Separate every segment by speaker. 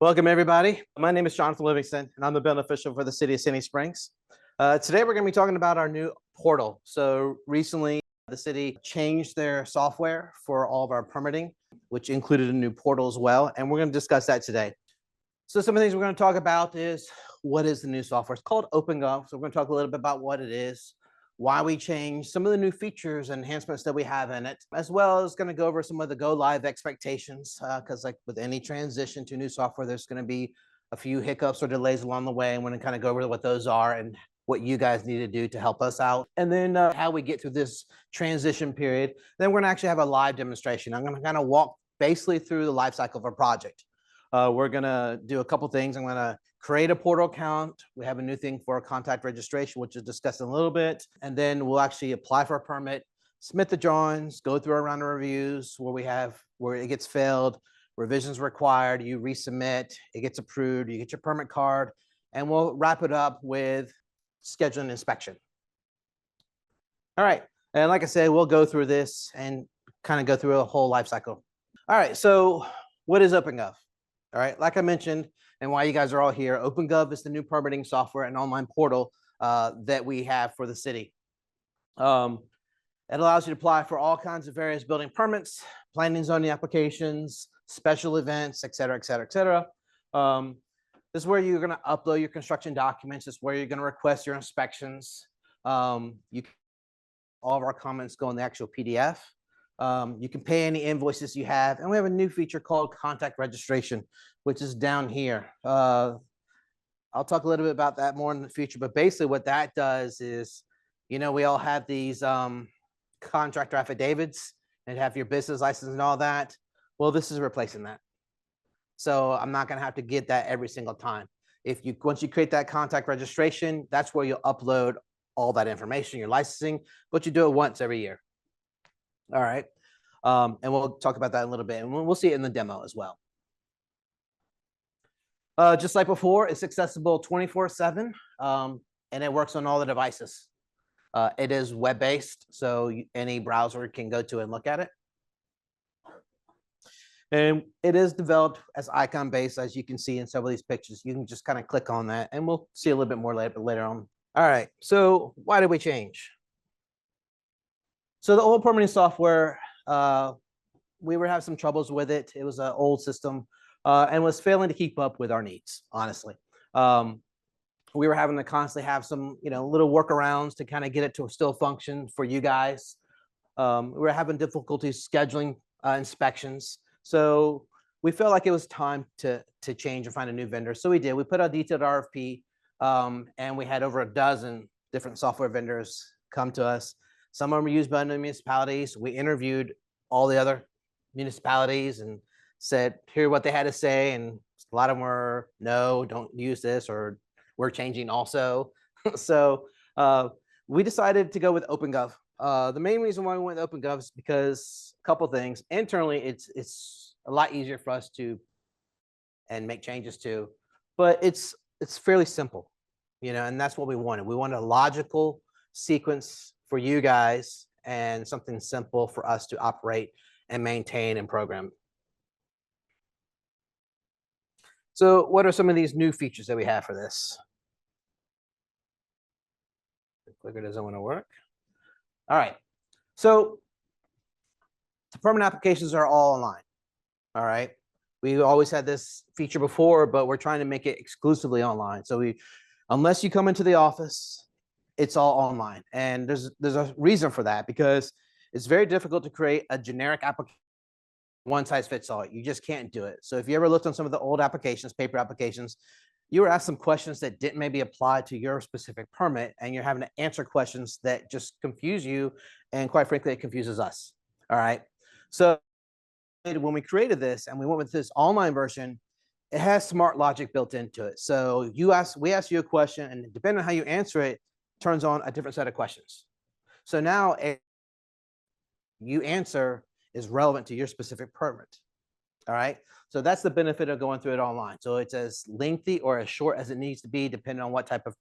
Speaker 1: Welcome, everybody. My name is Jonathan Livingston, and I'm the building official for the city of Sandy Springs. Today, we're going to be talking about our new portal. So recently, the city changed their software for all of our permitting, which included a new portal as well. And we're going to discuss that today. So some of the things we're going to talk about is what is the new software. It's called OpenGov. So we're going to talk a little bit about what it is, why we changed, some of the new features and enhancements that we have in it, as well as going to go over some of the go live expectations, because like with any transition to new software, there's going to be a few hiccups or delays along the way. And we're going to kind of go over what those are and what you guys need to do to help us out. And then how we get through this transition period. Then we're going to actually have a live demonstration. I'm going to kind of walk basically through the life cycle of our project. We're going to do a couple things. I'm going to create a portal account. We have a new thing for contact registration, which is discussed in a little bit. And then we'll actually apply for a permit, submit the drawings, go through a round of reviews where it gets failed, revisions required, you resubmit, it gets approved, you get your permit card, and we'll wrap it up with scheduling inspection. All right. And like I said, we'll go through this and kind of go through a whole life cycle. All right. So what is OpenGov? All right, like I mentioned, and why you guys are all here, OpenGov is the new permitting software and online portal that we have for the city. It allows you to apply for all kinds of various building permits, planning and zoning applications, special events, et cetera, et cetera, et cetera. This is where you're going to upload your construction documents. This is where you're going to request your inspections. All of our comments go in the actual PDF. You can pay any invoices you have, and we have a new feature called contact registration, which is down here. I'll talk a little bit about that more in the future, but basically what that does is, we all have these contractor affidavits and have your business license and all that. Well, this is replacing that. So I'm not going to have to get that every single time. Once you create that contact registration, that's where you'll upload all that information, your licensing, but you do it once every year. All right. And we'll talk about that in a little bit, and we'll see it in the demo as well. Just like before, it's accessible 24/7, and it works on all the devices. It is web-based, so any browser can go to and look at it. And it is developed as icon-based, as you can see in some of these pictures. You can just kind of click on that, and we'll see a little bit more later on. All right. So why did we change? So the old permitting software, we were having some troubles with it. It was an old system and was failing to keep up with our needs, honestly. We were having to constantly have some, little workarounds to kind of get it to still function for you guys. We were having difficulties scheduling inspections. So we felt like it was time to change and find a new vendor. So we did. We put out a detailed RFP, and we had over a dozen different software vendors come to us. Some of them were used by other municipalities. We interviewed all the other municipalities and said, hear what they had to say. And a lot of them were, no, don't use this, or we're changing also. So we decided to go with OpenGov. The main reason why we went with OpenGov is because a couple of things. Internally, it's a lot easier for us to and make changes to, but it's fairly simple, and that's what we wanted. We wanted a logical sequence for you guys and something simple for us to operate and maintain and program. So what are some of these new features that we have for this? The clicker doesn't want to work. All right. So the permanent applications are all online. All right. We always had this feature before, but we're trying to make it exclusively online. So unless you come into the office, it's all online. And there's a reason for that, because it's very difficult to create a generic application, one size fits all. You just can't do it. So if you ever looked on some of the old applications, paper applications, you were asked some questions that didn't maybe apply to your specific permit, and you're having to answer questions that just confuse you. And quite frankly, it confuses us. All right. So when we created this and we went with this online version, it has smart logic built into it. So we ask you a question, and depending on how you answer it, turns on a different set of questions. So now you answer is relevant to your specific permit. All right. So that's the benefit of going through it online. So it's as lengthy or as short as it needs to be, depending on what type of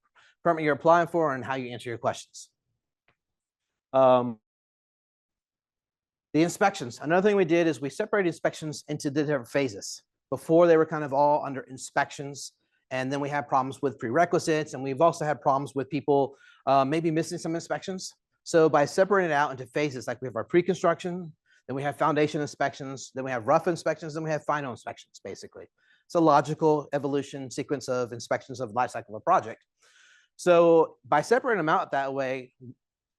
Speaker 1: permit you're applying for and how you answer your questions. The inspections. Another thing we did is we separated inspections into the different phases. Before they were kind of all under inspections. And then we had problems with prerequisites. And we've also had problems with people maybe missing some inspections. So by separating it out into phases, like we have our pre-construction, then we have foundation inspections, then we have rough inspections, then we have final inspections, basically. It's a logical evolution sequence of inspections of the life cycle of a project. So by separating them out that way,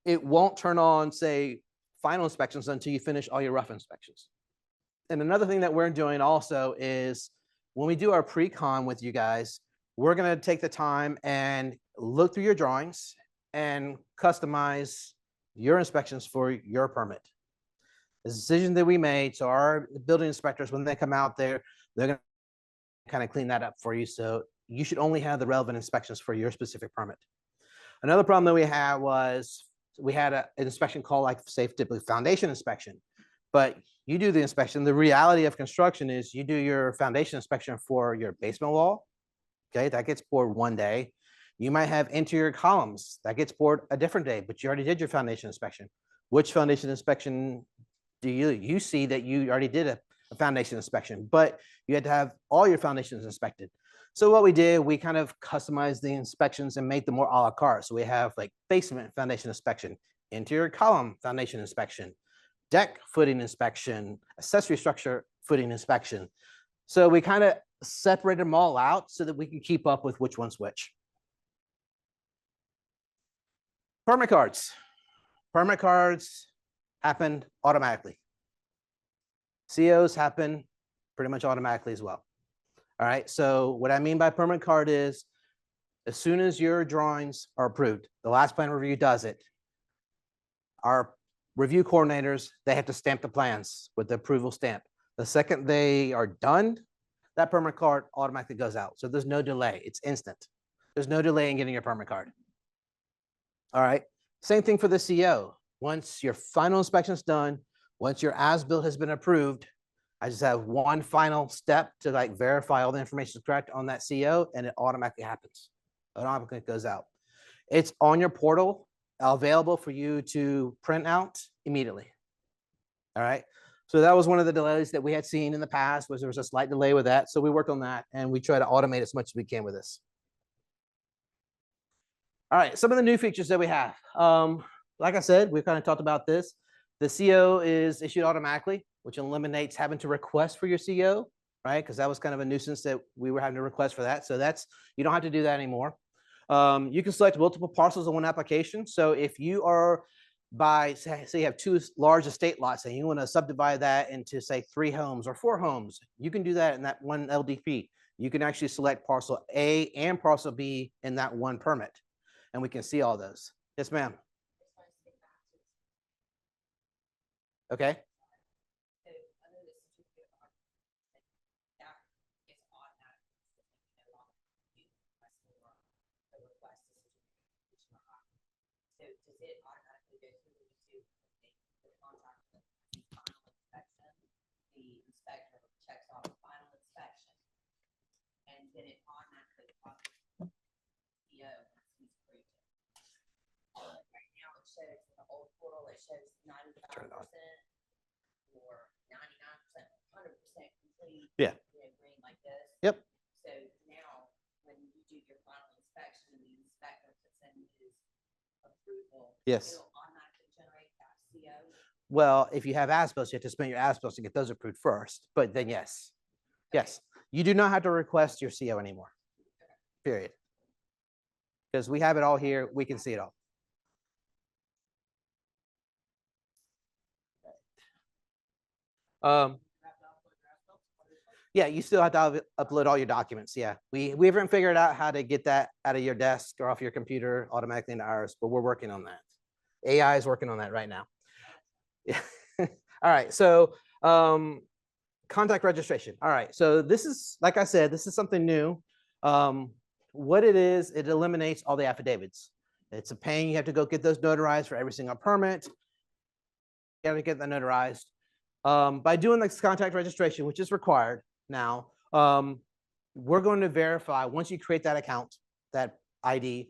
Speaker 1: it won't turn on, say, final inspections until you finish all your rough inspections. And another thing that we're doing also is when we do our pre-con with you guys, we're going to take the time and look through your drawings and customize your inspections for your permit. The decision that we made, so our building inspectors, when they come out there, they're going to kind of clean that up for you. So you should only have the relevant inspections for your specific permit. Another problem that we had was we had an inspection called, like, say, typically foundation inspection, but you do the inspection. The reality of construction is you do your foundation inspection for your basement wall. Okay, that gets poured one day. You might have interior columns that gets poured a different day, but you already did your foundation inspection. Which foundation inspection do you see that you already did a foundation inspection, but you had to have all your foundations inspected? So what we did, we kind of customized the inspections and made them more a la carte. So we have like basement foundation inspection, interior column foundation inspection, deck footing inspection, accessory structure footing inspection. So we kind of separated them all out so that we can keep up with which one's which. Permit cards. Permit cards happen automatically. COs happen pretty much automatically as well. All right, so what I mean by permit card is as soon as your drawings are approved, the last plan review does it. Our review coordinators, they have to stamp the plans with the approval stamp. The second they are done, that permit card automatically goes out. So there's no delay, it's instant. There's no delay in getting your permit card. All right, same thing for the CO. Once your final inspection is done, once your as-built has been approved, I just have one final step to like verify all the information is correct on that CO, and it automatically happens. It automatically goes out. It's on your portal, available for you to print out immediately. All right. So that was one of the delays that we had seen in the past, was there was a slight delay with that. So we worked on that and we try to automate as much as we can with this. All right, some of the new features that we have. Like I said, we've kind of talked about this. The CO is issued automatically, which eliminates having to request for your CO, right? Because that was kind of a nuisance that we were having to request for that. So that's, you don't have to do that anymore. You can select multiple parcels in one application. So if you are say you have two large estate lots and you want to subdivide that into, say, 3 homes or 4 homes, you can do that in that one LDP. You can actually select parcel A and parcel B in that one permit, and we can see all those. Yes, ma'am. Okay.
Speaker 2: Then it automatically pops CO once he's approved it. Right now it shows in the old portal, it shows 95% or 99%, 100% complete.
Speaker 1: Yeah.
Speaker 2: You know, green like this.
Speaker 1: Yep.
Speaker 2: So now when you do your final inspection, the inspector puts in his approval.
Speaker 1: Yes.
Speaker 2: It'll automatically generate that CO.
Speaker 1: Well, if you have as-built, you have to submit your as-built to get those approved first. But then yes, yes. You do not have to request your CO anymore, period. Because we have it all here, we can see it all. Yeah, you still have to upload all your documents. Yeah, we haven't figured out how to get that out of your desk or off your computer automatically into ours, but we're working on that. AI is working on that right now. Yeah. All right, so contact registration. All right, so this is, like I said, this is something new. What it is, it eliminates all the affidavits. It's a pain. You have to go get those notarized for every single permit. You have to get that notarized. By doing this contact registration, which is required now, we're going to verify, once you create that account, that ID,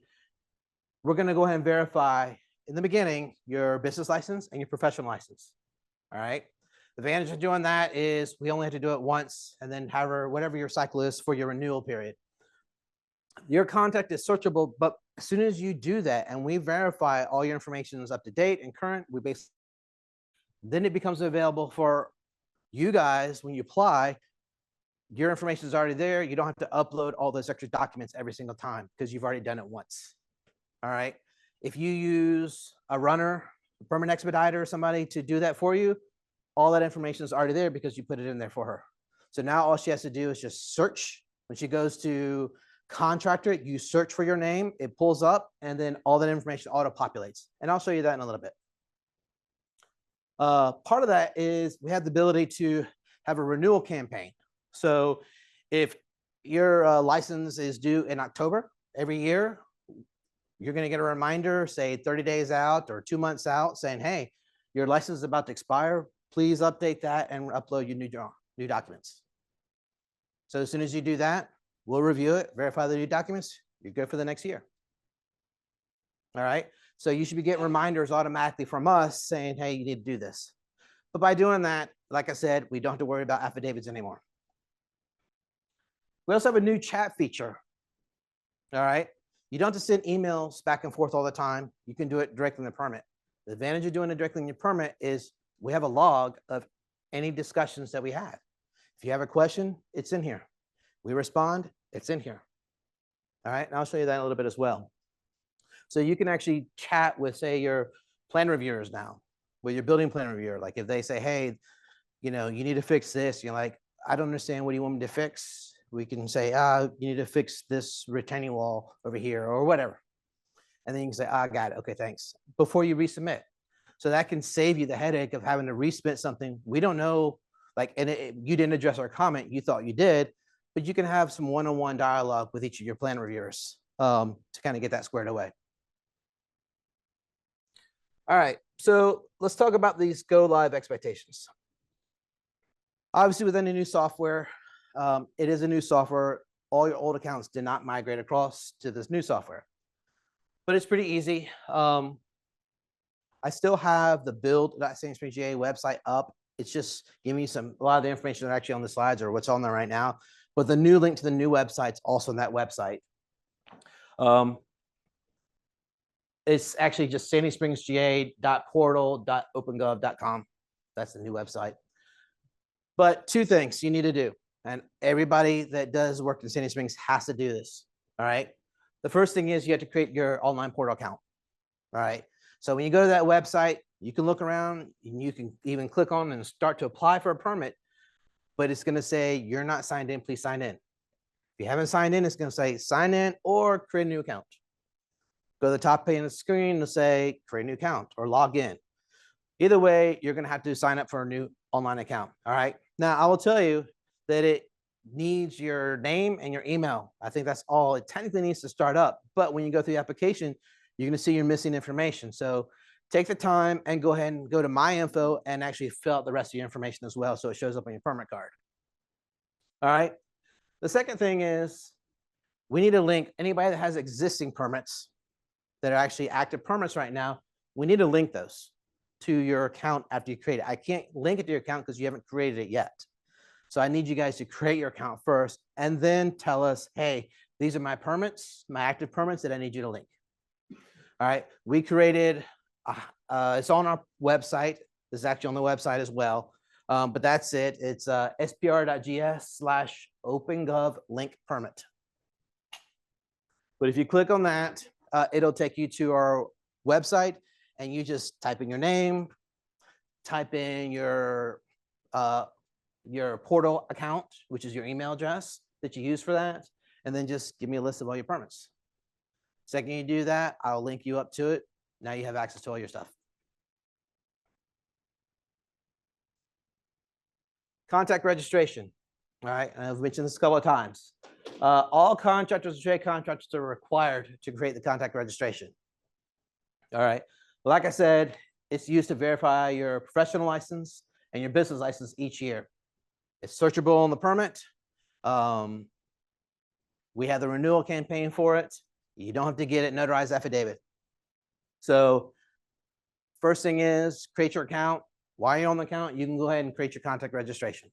Speaker 1: we're going to go ahead and verify in the beginning your business license and your professional license. All right. The advantage of doing that is we only have to do it once, and then however, whatever your cycle is for your renewal period. Your contact is searchable, but as soon as you do that and we verify all your information is up to date and current, we basically, then it becomes available for you guys when you apply. Your information is already there. You don't have to upload all those extra documents every single time because you've already done it once. All right. If you use a runner, a permit expediter, or somebody to do that for you, all that information is already there because you put it in there for her. So now all she has to do is just search. When she goes to contractor, you search for your name, it pulls up, and then all that information auto populates. And I'll show you that in a little bit. Part of that is we have the ability to have a renewal campaign. So if your license is due in October every year, you're going to get a reminder, say 30 days out or 2 months out, saying, hey, your license is about to expire. Please update that and upload your new documents. So as soon as you do that, we'll review it, verify the new documents. You're good for the next year. All right. So you should be getting reminders automatically from us saying, hey, you need to do this. But by doing that, like I said, we don't have to worry about affidavits anymore. We also have a new chat feature. All right. You don't have to send emails back and forth all the time. You can do it directly in the permit. The advantage of doing it directly in your permit is we have a log of any discussions that we have. If you have a question, it's in here. We respond, it's in here. All right, and I'll show you that in a little bit as well. So you can actually chat with, say, your plan reviewers now, with your building plan reviewer. Like if they say, hey, you need to fix this, you're like, I don't understand, what do you want me to fix? We can say, you need to fix this retaining wall over here or whatever. And then you can say, I got it, okay, thanks, before you resubmit. So that can save you the headache of having to resubmit something. We don't know, like, and you didn't address our comment, you thought you did, but you can have some one-on-one dialogue with each of your plan reviewers to kind of get that squared away. All right, so let's talk about these go live expectations. Obviously, with any new software, it is a new software. All your old accounts did not migrate across to this new software, but it's pretty easy. I still have the build.sandsprings.ga website up. It's just giving you a lot of the information that actually on the slides or what's on there right now. But the new link to the new website's also on that website. It's actually just sandyspringsga.portal.opengov.com. That's the new website. But two things you need to do, and everybody that does work in Sandy Springs has to do this. All right. The first thing is you have to create your online portal account. All right. So when you go to that website, you can look around and you can even click on and start to apply for a permit, but it's going to say you're not signed in, please sign in. If you haven't signed in, it's going to say sign in or create a new account. Go to the top pane of the screen and say create a new account or log in. Either way, you're going to have to sign up for a new online account. All right. Now, I will tell you that it needs your name and your email. I think that's all it technically needs to start up. But when you go through the application, you're going to see you're missing information. So take the time and go ahead and go to my info and actually fill out the rest of your information as well, so it shows up on your permit card. All right. The second thing is we need to link anybody that has existing permits that are actually active permits right now. We need to link those to your account after you create it. I can't link it to your account because you haven't created it yet. So I need you guys to create your account first and then tell us, hey, these are my permits, my active permits that I need you to link. All right, we created, it's on our website. This is actually on the website as well, but that's it. It's spr.gs/OpenGov link permit. But if you click on that, it'll take you to our website and you just type in your name, type in your portal account, which is your email address that you use for that, and then just give me a list of all your permits. Second you do that, I'll link you up to it. Now you have access to all your stuff. Contact registration. All right, and I've mentioned this a couple of times. All contractors and trade contractors are required to create the contact registration. All right, like I said, it's used to verify your professional license and your business license each year. It's searchable on the permit. We have the renewal campaign for it. You don't have to get it notarized affidavit. So first thing is create your account. While you're on the account, you can go ahead and create your contact registration.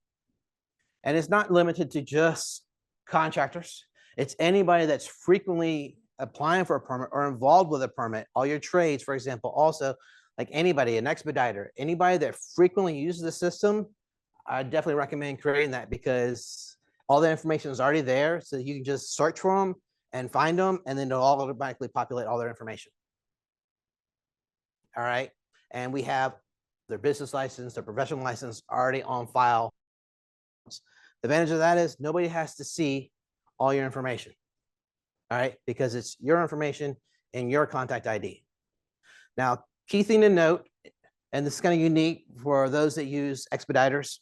Speaker 1: And it's not limited to just contractors. It's anybody that's frequently applying for a permit or involved with a permit. All your trades, for example, also like anybody, an expediter, anybody that frequently uses the system, I definitely recommend creating that because all the information is already there. So you can just search for them and find them, and then it'll automatically populate all their information. All right. And we have their business license, their professional license already on file. The advantage of that is nobody has to see all your information. All right, because it's your information and your contact ID. Now, key thing to note, and this is kind of unique for those that use expediters,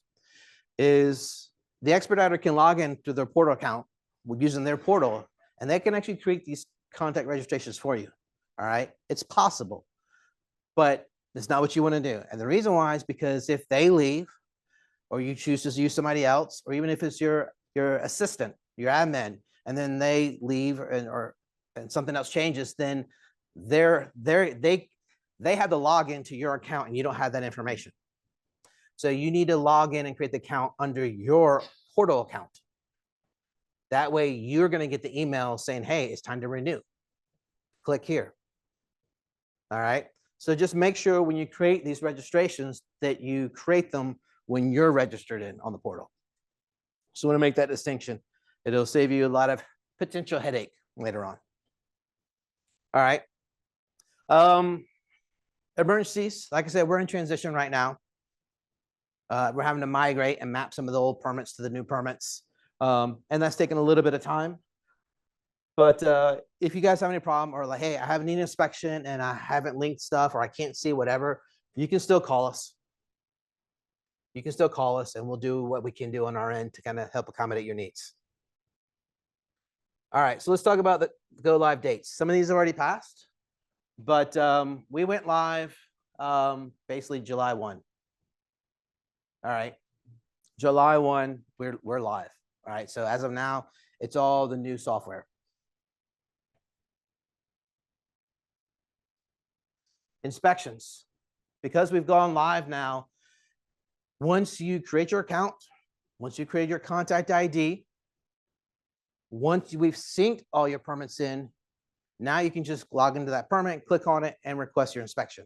Speaker 1: is the expediter can log in to their portal account using their portal, and they can actually create these contact registrations for you. All right, it's possible, but it's not what you want to do. And the reason why is because if they leave, or you choose to use somebody else, or even if it's your assistant, your admin, and then they leave and something else changes, then they have to log into your account and you don't have that information. So you need to log in and create the account under your portal account. That way you're going to get the email saying, hey, it's time to renew. Click here. All right. So just make sure when you create these registrations that you create them when you're registered in on the portal. So I want to make that distinction. It'll save you a lot of potential headache later on. All right. Emergencies, like I said, we're in transition right now. We're having to migrate and map some of the old permits to the new permits. And that's taking a little bit of time. But if you guys have any problem or like, hey, I haven't needed an inspection and I haven't linked stuff or I can't see whatever, you can still call us. You can still call us and we'll do what we can do on our end to kind of help accommodate your needs. All right, so let's talk about the go live dates. Some of these have already passed, but we went live basically July 1. All right, July 1, we're live. All right, so as of now, it's all the new software. Inspections, because we've gone live now, once you create your account, once you create your contact ID, once we've synced all your permits in, now you can just log into that permit, click on it, and request your inspection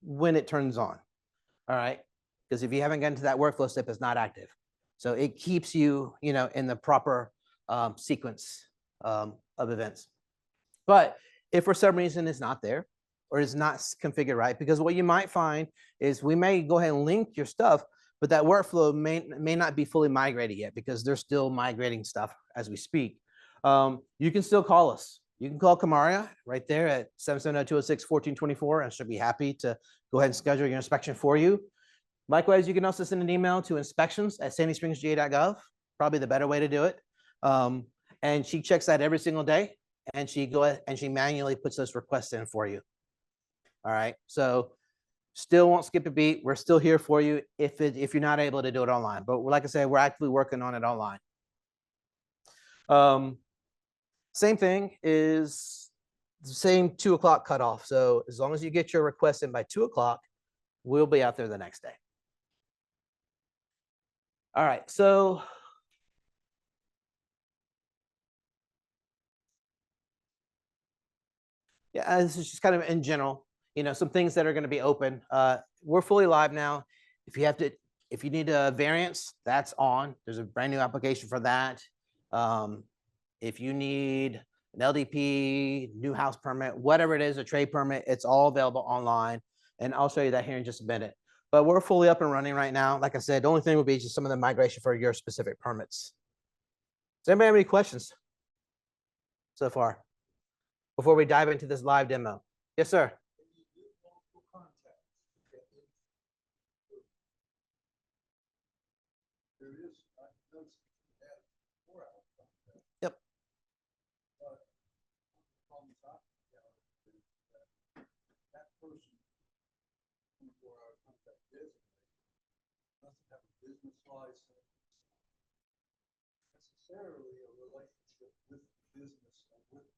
Speaker 1: when it turns on. All right, because if you haven't gotten to that workflow step, it's not active. So it keeps you, in the proper sequence of events. But if for some reason it's not there or it's not configured right, because what you might find is we may go ahead and link your stuff, but that workflow may not be fully migrated yet because they're still migrating stuff as we speak. You can still call us. You can call Kamaria right there at 770-206-1424 and she'll be happy to go ahead and schedule your inspection for you. Likewise, you can also send an email to inspections@sandyspringsga.gov, probably the better way to do it. And she checks that every single day and she manually puts those requests in for you. All right, so still won't skip a beat. We're still here for you if you're not able to do it online. But like I said, we're actively working on it online. Same thing is the same 2 o'clock cutoff. So as long as you get your request in by 2 o'clock, we'll be out there the next day. All right, so yeah, this is just kind of in general, some things that are going to be open. We're fully live now. If you need a variance, that's on. There's a brand new application for that. If you need an LDP, new house permit, whatever it is, a trade permit, it's all available online. And I'll show you that here in just a minute. But we're fully up and running right now. Like I said, the only thing would be just some of the migration for your specific permits. Does anybody have any questions so far before we dive into this live demo? Yes, sir. Yep.
Speaker 3: Business license, necessarily a relationship with the business and with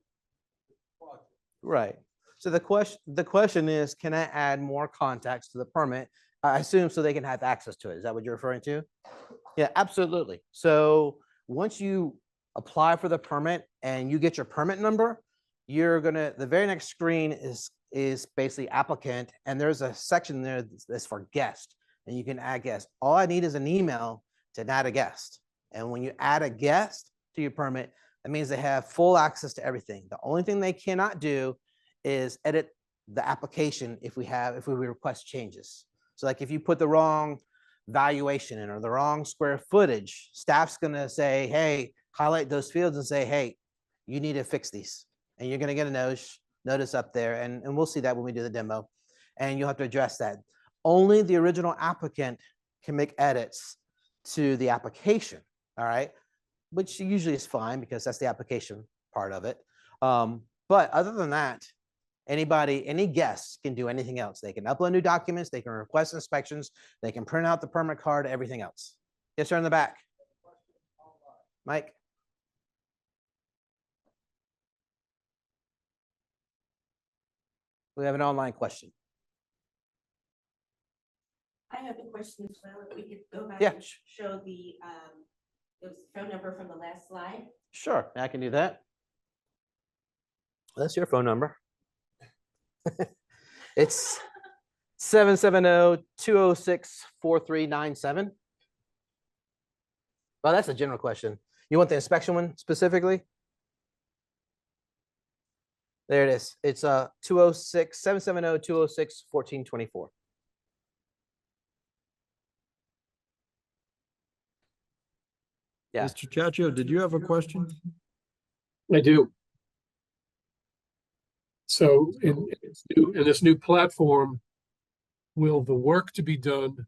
Speaker 3: the project.
Speaker 1: Right. So the question is, can I add more contacts to the permit I assume so they can have access to it. Is that what you're referring to? Yeah, absolutely. So once you apply for the permit and you get your permit number, you're gonna, the very next screen is basically applicant, and there's a section there that's for guest, and you can add guest. All I need is an email to add a guest. And when you add a guest to your permit, that means they have full access to everything. The only thing they cannot do is edit the application if we request changes. So like if you put the wrong valuation in or the wrong square footage, staff's gonna say, hey, highlight those fields and say, hey, you need to fix these. And you're gonna get a notice up there, and we'll see that when we do the demo. And you'll have to address that. Only the original applicant can make edits to the application, all right? Which usually is fine because that's the application part of it. But other than that, any guests can do anything else. They can upload new documents, they can request inspections, they can print out the permit card, everything else. Yes, sir, in the back. Mike? We have an online question.
Speaker 4: I have a question as well. If we could go back
Speaker 1: Yeah.
Speaker 4: and show the phone number from the last slide.
Speaker 1: Sure, I can do that. That's your phone number. It's 770-206-4397. Well, that's a general question. You want the inspection one specifically? There it is. It's 770-206-1424. Yeah.
Speaker 5: Mr. Chacho, did you have a question?
Speaker 6: I do. So in this new platform, will the work to be done,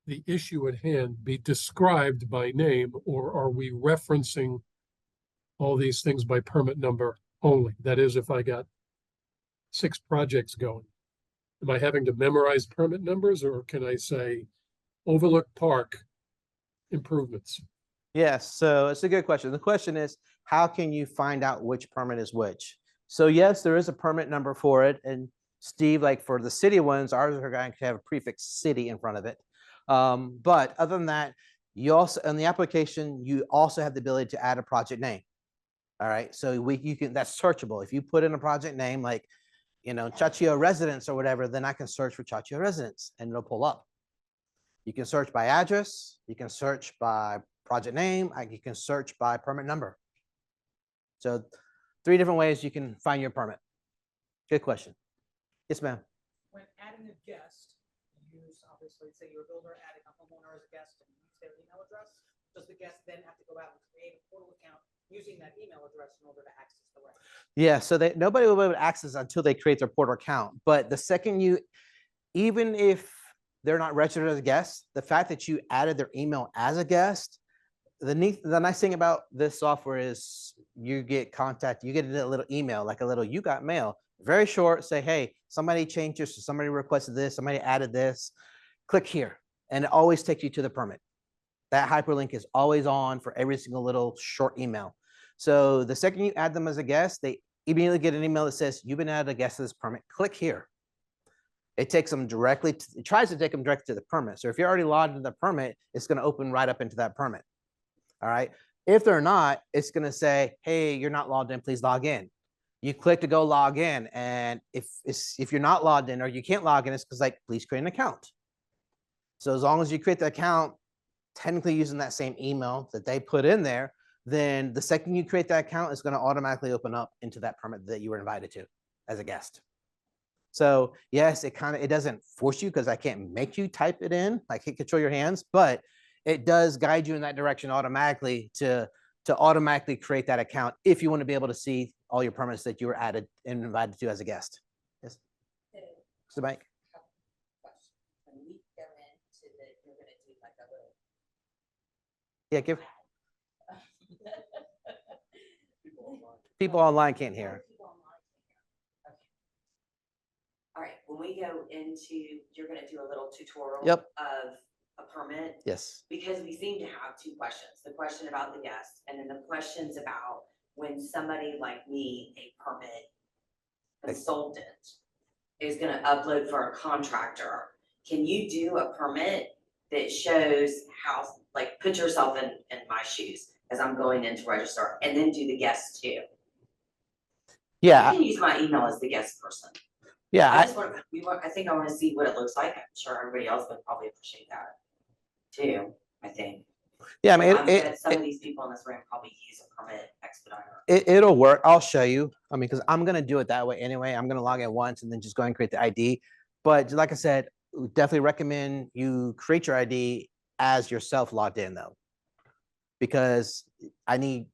Speaker 6: the issue at hand, be described by name, or are we referencing all these things by permit number only? That is, if I got 6 projects going, am I having to memorize permit numbers, or can I say Overlook Park improvements?
Speaker 1: Yes, so it's a good question. The question is, how can you find out which permit is which? So yes, there is a permit number for it. And Steve, like for the city ones, ours are going to have a prefix city in front of it. But other than that, you also, on the application, you also have the ability to add a project name. All right, so you can, that's searchable. If you put in a project name like, Chachio Residence or whatever, then I can search for Chachio Residence and it'll pull up. You can search by address, you can search by project name, you can search by permit number. So 3 different ways you can find your permit. Good question. Yes, ma'am.
Speaker 7: When adding a guest, you use, obviously, say you're a builder adding a homeowner as a guest and use their email address, does the guest then have to go out and create a portal account using that email address in order to access the record?
Speaker 1: Yeah, so nobody will be able to access until they create their portal account. But the second even if they're not registered as a guest, the fact that you added their email as a guest, the nice thing about this software is you get a little email, like a little you got mail, very short, say, hey, somebody changed this, or somebody requested this, somebody added this, click here, and it always takes you to the permit. That hyperlink is always on for every single little short email. So the second you add them as a guest, they immediately get an email that says, you've been added a guest to this permit, click here. It takes them directly, it tries to take them directly to the permit. So if you're already logged into the permit, it's going to open right up into that permit. All right. If they're not, it's going to say, hey, you're not logged in, please log in. You click to go log in. And if you're not logged in or you can't log in, it's because like, please create an account. So as long as you create the account, technically using that same email that they put in there, then the second you create that account, it's going to automatically open up into that permit that you were invited to as a guest. So yes, it doesn't force you because I can't make you type it in. I can't control your hands, but it does guide you in that direction automatically to automatically create that account if you want to be able to see all your permits that you were added and invited to as a guest. Yes. So Mike.
Speaker 2: When we go into you're gonna do like a little.
Speaker 1: Yeah, people online can't hear.
Speaker 2: Okay. All right, when we go into, you're gonna do a little tutorial.
Speaker 1: Yep.
Speaker 2: Of a permit.
Speaker 1: Yes.
Speaker 2: Because we seem to have 2 questions, the question about the guest and then the questions about when somebody like me, a permit consultant, is gonna upload for a contractor. can you do a permit that shows how, like, put yourself in my shoes as I'm going in to register, and then do the guest too? You
Speaker 1: Yeah,
Speaker 2: can use my email as the guest person.
Speaker 1: yeah,
Speaker 2: I just want, I think I wanna see what it looks like. I'm sure everybody else would probably appreciate that too, I think.
Speaker 1: yeah. I mean,
Speaker 2: I bet some of these people in this room probably use a permit expediter.
Speaker 1: it'll work. I'll show you. I mean, because I'm gonna do it that way anyway. I'm gonna log in once and then just go and create the ID. But like I said, we definitely recommend you create your ID as yourself logged in though, because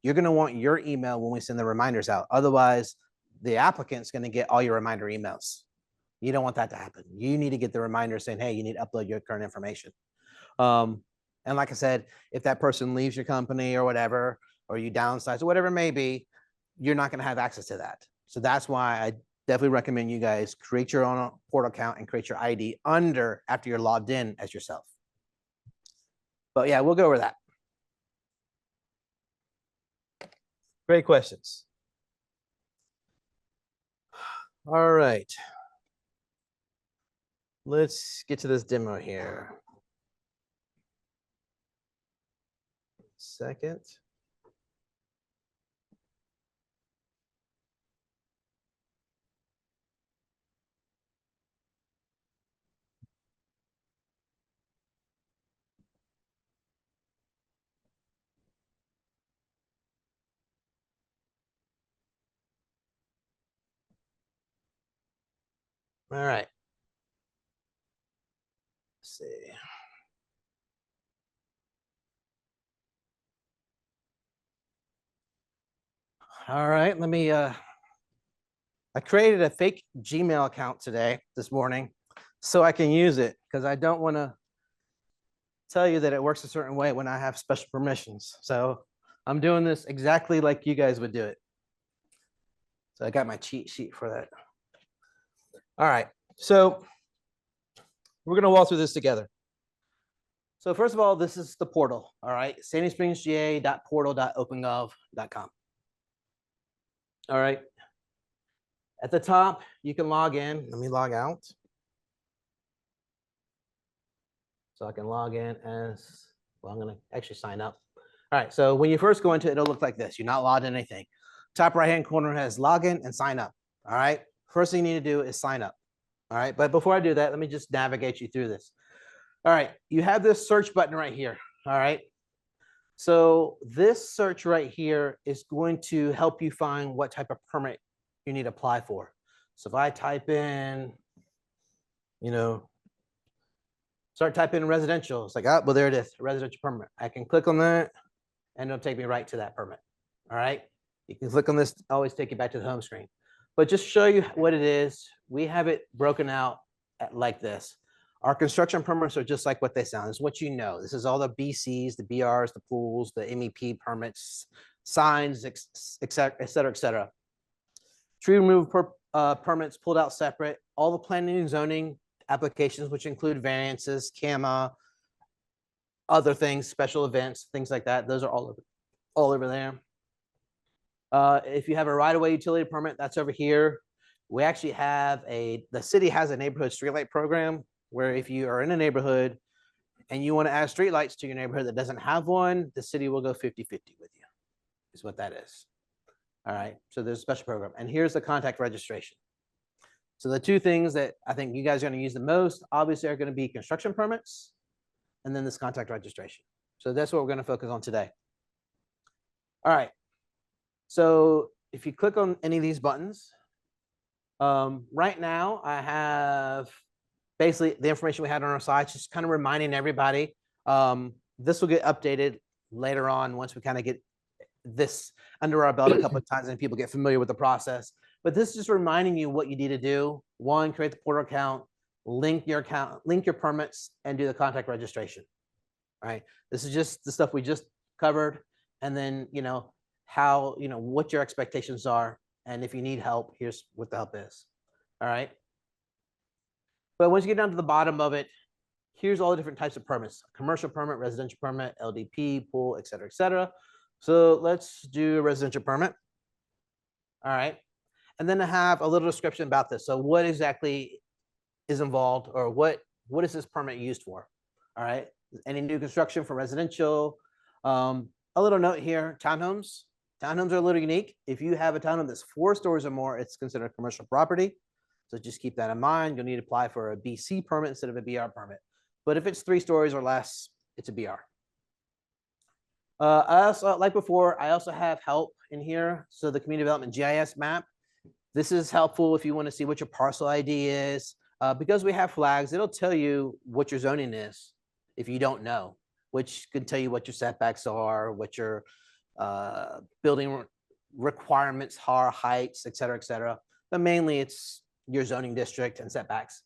Speaker 1: you're gonna want your email when we send the reminders out. Otherwise, the applicant's gonna get all your reminder emails. You don't want that to happen. You need to get the reminder saying, hey, you need to upload your current information. And like I said, if that person leaves your company or whatever, or you downsize or whatever it may be, you're not going to have access to that. So that's why I definitely recommend you guys create your own portal account and create your ID after you're logged in as yourself. But yeah, we'll go over that. Great questions. All right. Let's get to this demo here. Second. All right. Let's see. All right, let me, I created a fake Gmail account this morning, so I can use it because I don't want to tell you that it works a certain way when I have special permissions. So I'm doing this exactly like you guys would do it. So I got my cheat sheet for that. All right, so we're gonna walk through this together. So first of all, this is the portal, all right? sandyspringsga.portal.opengov.com. All right. At the top, you can log in. Let me log out. So I can log in as, well, I'm gonna actually sign up. All right, so when you first go into it, it'll look like this. You're not logged in anything. Top right-hand corner has login and sign up, all right? First thing you need to do is sign up, all right? But before I do that, let me just navigate you through this. All right, you have this search button right here, all right? So this search right here is going to help you find what type of permit you need to apply for. So if I type in, start typing in residential, it's like, oh, well, there it is, residential permit. I can click on that and it'll take me right to that permit, all right? You can click on this, always take you back to the home screen. But just show you what it is, we have it broken out like this. Our construction permits are just like what they sound. It's what you know. This is all the BCs, the BRs, the pools, the MEP permits, signs, et cetera, et cetera, et cetera. Tree removal permits pulled out separate. All the planning and zoning applications, which include variances, CAMA, other things, special events, things like that. Those are all over there. If you have a right-of-way utility permit, that's over here. We actually have the city has a neighborhood streetlight program where if you are in a neighborhood and you want to add streetlights to your neighborhood that doesn't have one, the city will go 50-50 with you, is what that is. All right, so there's a special program. And here's the contact registration. So the two things that I think you guys are going to use the most, obviously, are going to be construction permits and then this contact registration. So that's what we're going to focus on today. All right, so if you click on any of these buttons, right now I have basically the information we had on our site, just kind of reminding everybody. This will get updated later on once we kind of get this under our belt a couple of times and people get familiar with the process. But this is just reminding you what you need to do. One, create the portal account, link your permits, and do the contact registration. All right. This is just the stuff we just covered. And then, how, what your expectations are. And if you need help, here's what the help is. All right. But once you get down to the bottom of it, here's all the different types of permits: commercial permit, residential permit, LDP, pool, et cetera, et cetera. So let's do a residential permit. All right. And then I have a little description about this. So what exactly is involved, or what what is this permit used for? All right, any new construction for residential. A little note here, townhomes. Townhomes are a little unique. If you have a townhome that's 4 stories or more, it's considered commercial property. So just keep that in mind. You'll need to apply for a BC permit instead of a BR permit. But if it's 3 stories or less, it's a BR. I also, like before, I also have help in here. So the community development GIS map. This is helpful if you want to see what your parcel ID is. Because we have flags, it'll tell you what your zoning is if you don't know, which can tell you what your setbacks are, what your building requirements are, heights, et cetera, et cetera. But mainly it's your zoning district and setbacks.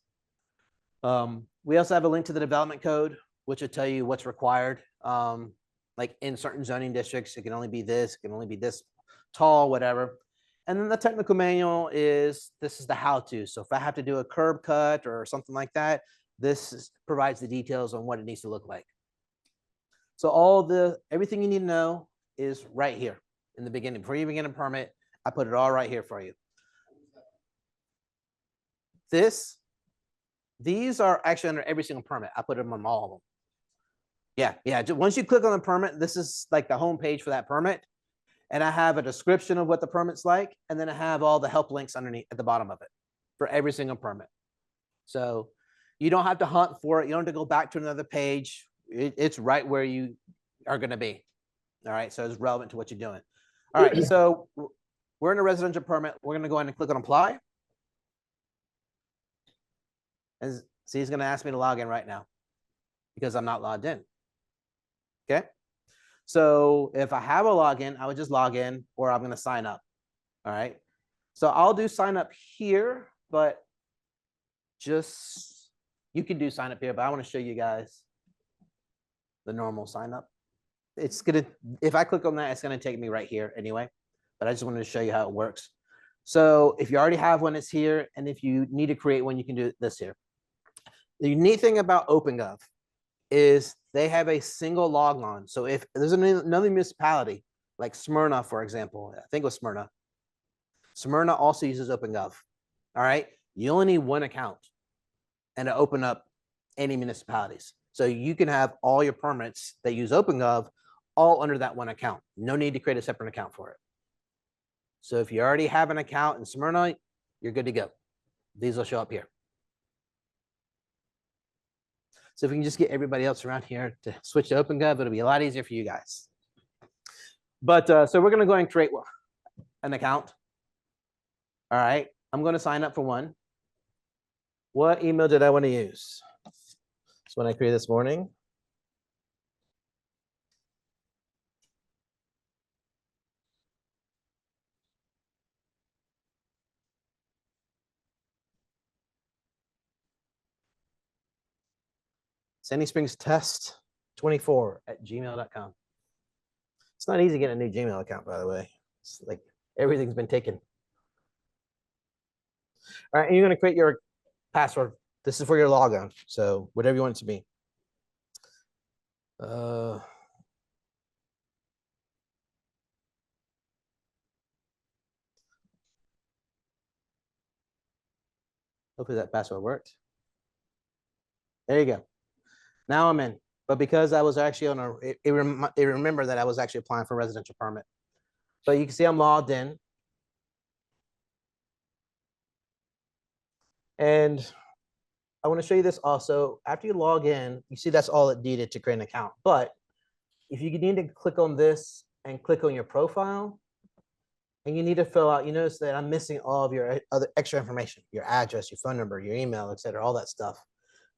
Speaker 1: We also have a link to the development code, which will tell you what's required. Like in certain zoning districts, it can only be this, it can only be this tall, whatever. And then the technical manual is, this is the how-to. So if I have to do a curb cut or something like that, provides the details on what it needs to look like. So everything you need to know is right here in the beginning. Before you even get a permit, I put it all right here for you. These are actually under every single permit. I put them on all of them. Yeah. Once you click on the permit, this is like the home page for that permit. And I have a description of what the permit's like. And then I have all the help links underneath at the bottom of it for every single permit. So you don't have to hunt for it. You don't have to go back to another page. It's right where you are going to be. All right. So it's relevant to what you're doing. All right. So we're in a residential permit. We're going to go ahead and click on apply. And see, he's going to ask me to log in right now because I'm not logged in. Okay. So if I have a login, I would just log in, or I'm going to sign up. All right. So I'll do sign up here, but you can do sign up here, but I want to show you guys the normal sign up. If I click on that, it's going to take me right here anyway, but I just wanted to show you how it works. So if you already have one, it's here. And if you need to create one, you can do this here. The unique thing about OpenGov is they have a single log on. So if there's another municipality, like Smyrna, for example, I think it was Smyrna. Smyrna also uses OpenGov. All right. You only need one account and to open up any municipalities. So you can have all your permits that use OpenGov all under that one account. No need to create a separate account for it. So if you already have an account in Smyrna, you're good to go. These will show up here. So if we can just get everybody else around here to switch to OpenGov, it'll be a lot easier for you guys. But so we're going to go and create an account. All right. I'm going to sign up for one. What email did I want to use? This one I created this morning. Sandy Springs Test 24@gmail.com. It's not easy getting a new Gmail account, by the way. It's like everything's been taken. All right, and you're going to create your password. This is for your logon, so whatever you want it to be. Hopefully that password worked. There you go. Now I'm in. But because I was actually on it remember that I was actually applying for a residential permit. So you can see I'm logged in. And I want to show you this also. After you log in, you see that's all it needed to create an account. But if you need to click on this and click on your profile, and you need to fill out, you notice that I'm missing all of your other extra information, your address, your phone number, your email, et cetera, all that stuff.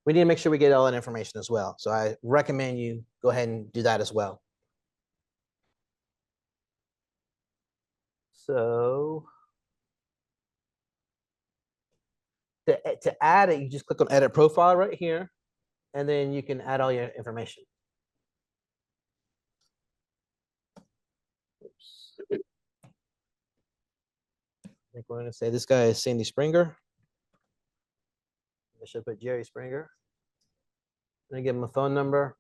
Speaker 1: We need to make sure we get all that information as well. So I recommend you go ahead and do that as well. So to add it, you just click on edit profile right here, and then you can add all your information. Oops. I think we're going to say this guy is Sandy Springer. I should put Jerry Springer. I'm going to give him a phone number,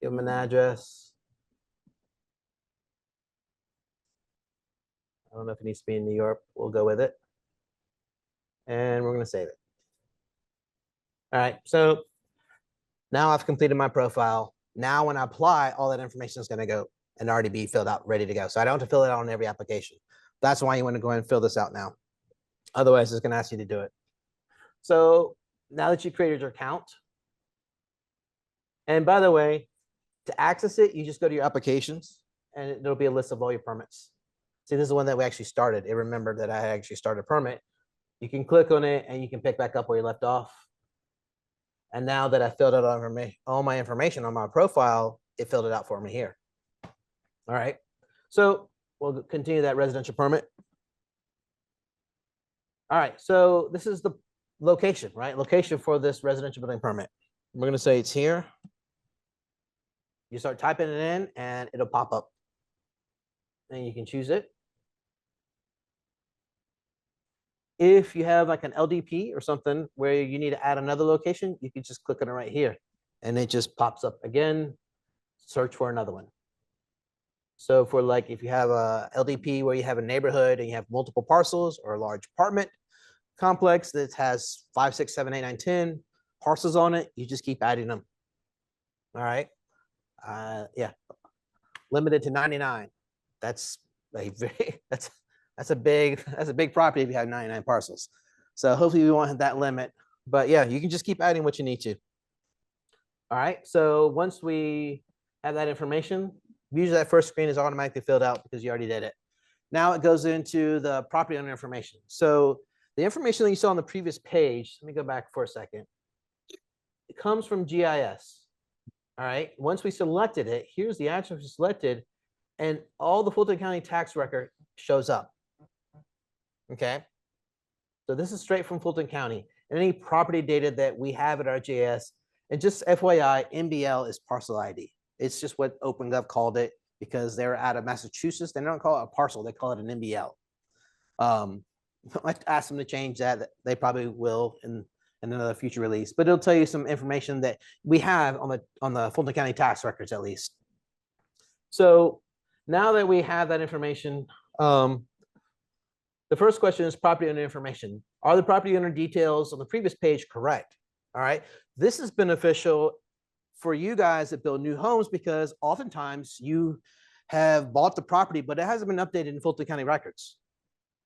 Speaker 1: give him an address. I don't know if it needs to be in New York. We'll go with it. And we're going to save it. All right, so now I've completed my profile. Now when I apply, all that information is gonna go and already be filled out, ready to go. So I don't have to fill it out on every application. That's why you want to go ahead and fill this out now. Otherwise, it's gonna ask you to do it. So now that you created your account, and by the way, to access it, you just go to your applications and there'll be a list of all your permits. See, this is the one that we actually started. It remembered that I actually started a permit. You can click on it and you can pick back up where you left off. And now that I filled out all my information on my profile, it filled it out for me here. All right, so we'll continue that residential permit. All right, so this is the location, right? Location for this residential building permit. We're gonna say it's here. You start typing it in and it'll pop up. And you can choose it. If you have like an LDP or something where you need to add another location, you can just click on it right here. And it just pops up again, search for another one. So for like, if you have a LDP where you have a neighborhood and you have multiple parcels or a large apartment complex that has 5, 6, 7, 8, 9, 10 parcels on it, you just keep adding them. All right. Yeah. Limited to 99. That's a very, that's a big property if you have 99 parcels. So hopefully we won't have that limit, but yeah, you can just keep adding what you need to. All right. So once we have that information, usually that first screen is automatically filled out because you already did it. Now it goes into the property owner information. So the information that you saw on the previous page, let me go back for a second. It comes from GIS. All right. Once we selected it, here's the address we selected, and all the Fulton County tax record shows up. Okay. So this is straight from Fulton County. And any property data that we have at our GIS, and just FYI, MBL is parcel ID. It's just what OpenGov called it because they're out of Massachusetts. They don't call it a parcel, they call it an MBL. I asked them to change that. They probably will in another future release, but it'll tell you some information that we have on the Fulton County tax records at least. So now that we have that information, the first question is property owner information. Are the property owner details on the previous page correct? All right. This is beneficial for you guys that build new homes because oftentimes you have bought the property, but it hasn't been updated in Fulton County records,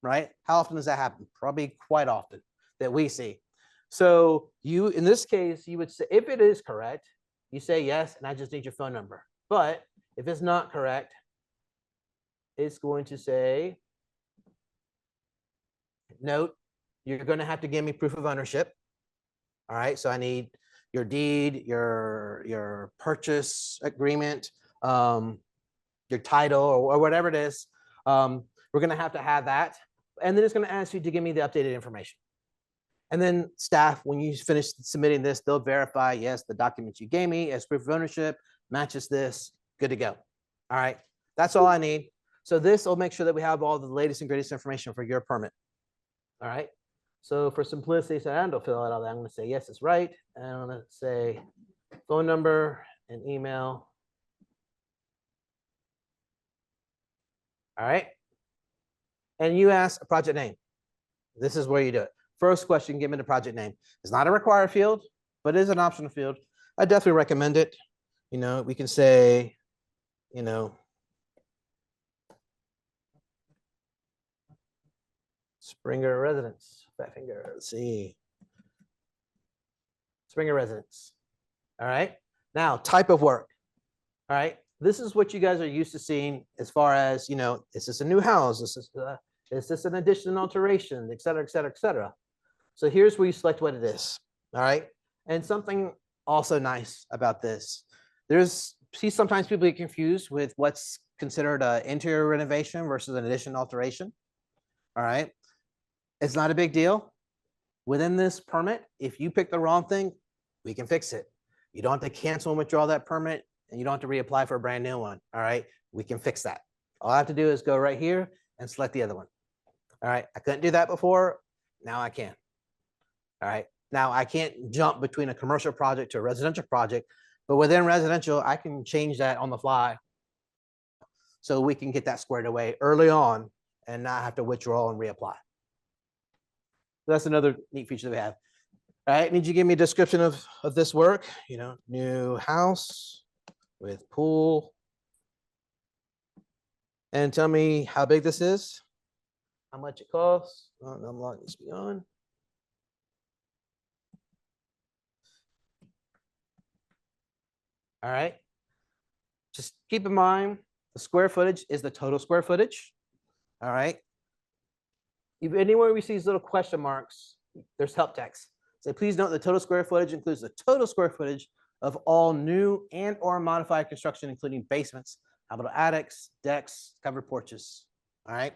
Speaker 1: right? How often does that happen? Probably quite often that we see. So you, in this case, you would say, if it is correct, you say yes, and I just need your phone number. But if it's not correct, it's going to say, note, you're going to have to give me proof of ownership. All right, so I need your deed, your purchase agreement, your title, or whatever it is. We're going to have that. And then it's going to ask you to give me the updated information. And then staff, when you finish submitting this, they'll verify, yes, the documents you gave me as proof of ownership matches this, good to go. All right, that's all I need. So this will make sure that we have all the latest and greatest information for your permit. All right. So for simplicity, so I don't fill out all that. I'm going to say, yes, it's right. And I'm going to say phone number and email. All right. And you ask a project name. This is where you do it. First question, give me the project name. It's not a required field, but it is an optional field. I definitely recommend it. You know, we can say, you know, Springer Residence. Fat finger. Let's see. Springer Residence. All right. Now, type of work. All right. This is what you guys are used to seeing as far as, you know, is this a new house? Is this an addition and alteration, et cetera, et cetera, et cetera. So here's where you select what it is. All right. And something also nice about this, sometimes people get confused with what's considered an interior renovation versus an addition and alteration. All right. It's not a big deal. Within this permit, if you pick the wrong thing, we can fix it. You don't have to cancel and withdraw that permit, and you don't have to reapply for a brand new one. All right, we can fix that. All I have to do is go right here and select the other one. All right, I couldn't do that before. Now I can. All right, now I can't jump between a commercial project to a residential project, but within residential, I can change that on the fly. So we can get that squared away early on and not have to withdraw and reapply. That's another neat feature that we have. All right, need you to give me a description of this work, you know, new house with pool. And tell me how big this is, how much it costs. Oh, no, I'm logging this beyond. All right. Just keep in mind, the square footage is the total square footage. All right. If anywhere we see these little question marks, there's help text. So please note the total square footage includes the total square footage of all new and or modified construction, including basements, habitable attics, decks, covered porches. All right.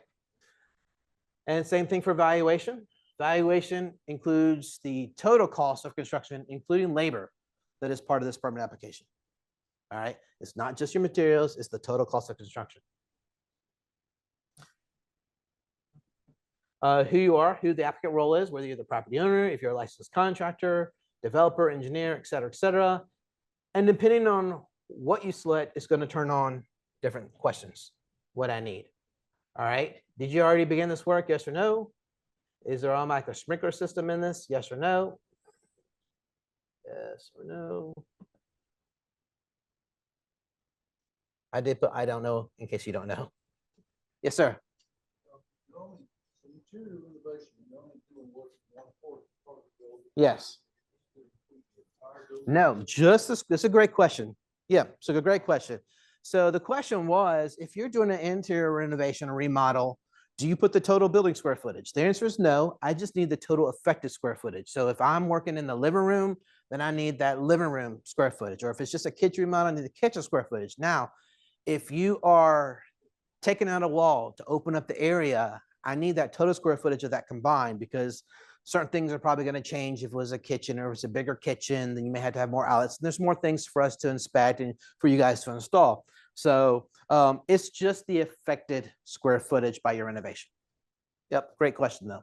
Speaker 1: And same thing for valuation. Valuation includes the total cost of construction, including labor that is part of this permit application. All right. It's not just your materials, it's the total cost of construction. Who you are, who the applicant role is, whether you're the property owner, if you're a licensed contractor, developer, engineer, et cetera, et cetera. And depending on what you select, it's going to turn on different questions. What I need. All right. Did you already begin this work? Yes or no? Is there automatic a sprinkler system in this? Yes or no? Yes or no? I did put I don't know in case you don't know. Yes, sir.
Speaker 3: The only, the material renovation, you only doing what one part of the building.
Speaker 1: Yes.
Speaker 3: The entire building.
Speaker 1: No, just this. This is a great question. Yeah, so a great question. So the question was, if you're doing an interior renovation or remodel, do you put the total building square footage? The answer is no. I just need the total effective square footage. So if I'm working in the living room, then I need that living room square footage. Or if it's just a kitchen remodel, I need the kitchen square footage. Now, if you are taking out a wall to open up the area, I need that total square footage of that combined, because certain things are probably going to change. If it was a kitchen or if it's a bigger kitchen, then you may have to have more outlets. And there's more things for us to inspect and for you guys to install. So it's just the affected square footage by your renovation. Yep, great question though.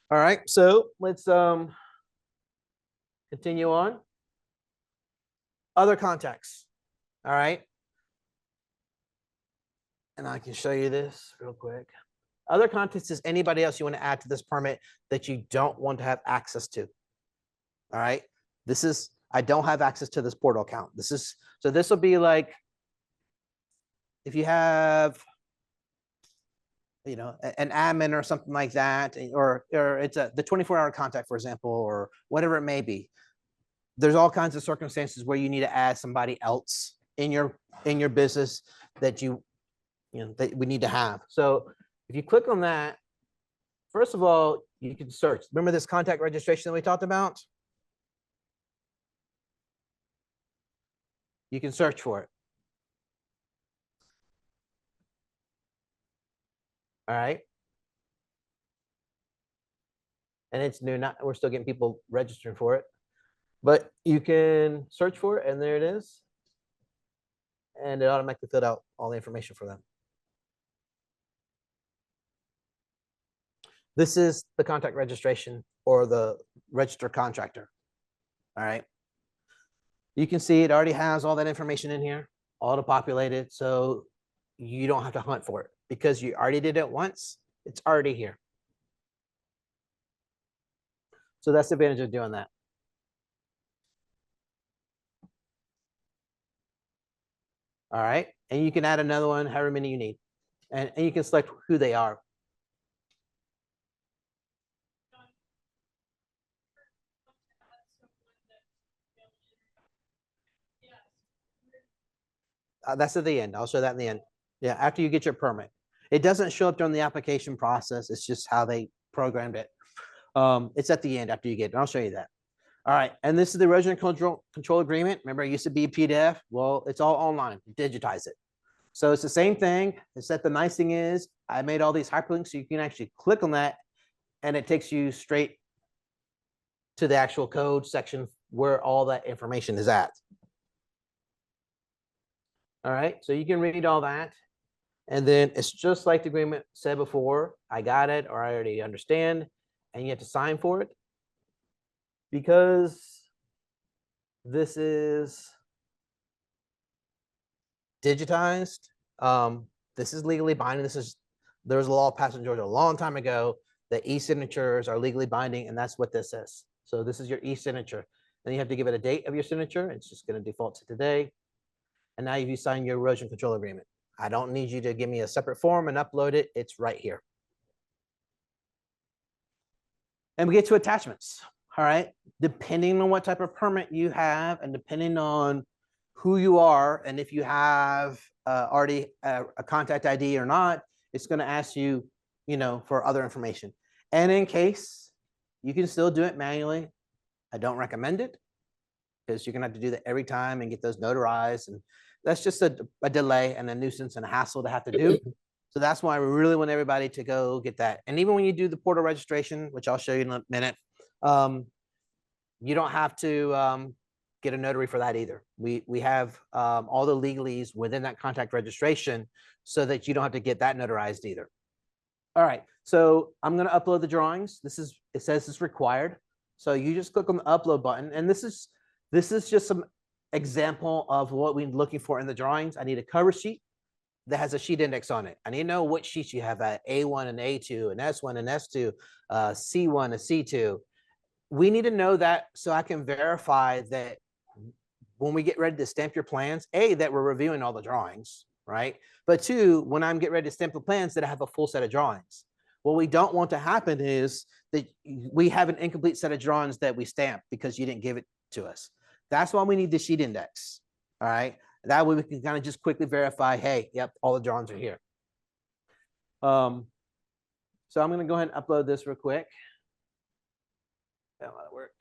Speaker 1: All right, so let's continue on. Other contexts. All right. And I can show you this real quick. Other context is anybody else you want to add to this permit that you don't want to have access to. All right. This is, I don't have access to this portal account. This is, so this will be like, if you have, you know, an admin or something like that, or it's the 24-hour contact, for example, or whatever it may be. There's all kinds of circumstances where you need to add somebody else in your business that that we need to have. So if you click on that, first of all, you can search. Remember this contact registration that we talked about? You can search for it. All right. And it's new, we're still getting people registering for it, but you can search for it and there it is. And it automatically filled out all the information for them. This is the contact registration or the registered contractor. All right. You can see it already has all that information in here, auto-populated, so you don't have to hunt for it because you already did it once. It's already here. So that's the advantage of doing that. All right. And you can add another one, however many you need. And you can select who they are. That's at the end. I'll show that in the end. Yeah, after you get your permit. It doesn't show up during the application process. It's just how they programmed it. It's at the end after you get it. And I'll show you that. All right. And this is the erosion control agreement. Remember, it used to be a PDF. Well, it's all online. Digitize it. So it's the same thing. Except the nice thing is I made all these hyperlinks so you can actually click on that and it takes you straight to the actual code section where all that information is at. All right, so you can read all that. And then it's just like the agreement said before, I got it, or I already understand, and you have to sign for it. Because this is digitized, this is legally binding. There was a law passed in Georgia a long time ago that e-signatures are legally binding, and that's what this is. So this is your e-signature. Then you have to give it a date of your signature. It's just going to default to today. And now you sign your erosion control agreement. I don't need you to give me a separate form and upload it. It's right here. And we get to attachments. All right. Depending on what type of permit you have and depending on who you are, and if you have already a contact ID or not, it's going to ask you, for other information. And in case you can still do it manually, I don't recommend it because you're going to have to do that every time and get those notarized. And that's just a delay and a nuisance and a hassle to have to do. So that's why we really want everybody to go get that. And even when you do the portal registration, which I'll show you in a minute, you don't have to get a notary for that either. We have all the legalese within that contact registration so that you don't have to get that notarized either. All right, so I'm going to upload the drawings. It says it's required. So you just click on the upload button, and this is just some example of what we're looking for in the drawings. I need a cover sheet that has a sheet index on it. I need to know what sheets you have at A1 and A2 and S1 and S2, C1 and C2. We need to know that so I can verify that when we get ready to stamp your plans, A, that we're reviewing all the drawings, right? But two, when I'm getting ready to stamp the plans, that I have a full set of drawings. What we don't want to happen is that we have an incomplete set of drawings that we stamp because you didn't give it to us. That's why we need the sheet index, all right? That way we can kind of just quickly verify, hey, yep, all the drawings are here. So I'm going to go ahead and upload this real quick. That'll work.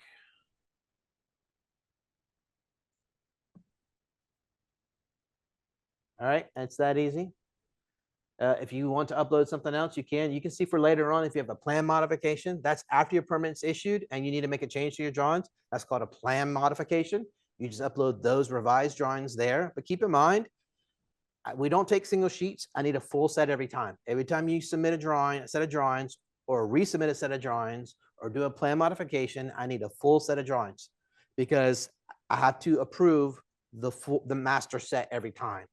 Speaker 1: All right, it's that easy. If you want to upload something else, you can. You can see for later on if you have a plan modification. That's after your permit's issued and you need to make a change to your drawings. That's called a plan modification. You just upload those revised drawings there. But keep in mind, we don't take single sheets. I need a full set every time. Every time you submit a set of drawings, or resubmit a set of drawings, or do a plan modification, I need a full set of drawings because I have to approve the master set every time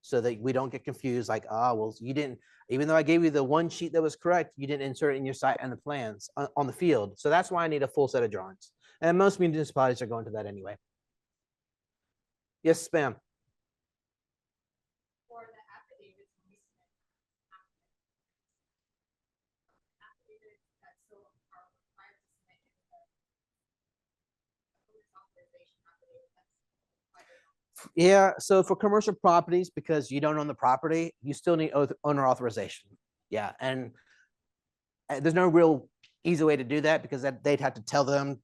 Speaker 1: so that we don't get confused like, well, you didn't, even though I gave you the one sheet that was correct, you didn't insert it in your site and the plans on the field. So that's why I need a full set of drawings. And most municipalities are going to that anyway. Yes, spam.
Speaker 2: For the affidavits, when we submit affidavits that still are required to submit in the owner's authorization affidavit, that's required.
Speaker 1: Yeah, so for commercial properties, because you don't own the property, you still need owner authorization. Yeah, and there's no real easy way to do that because they'd have to tell them,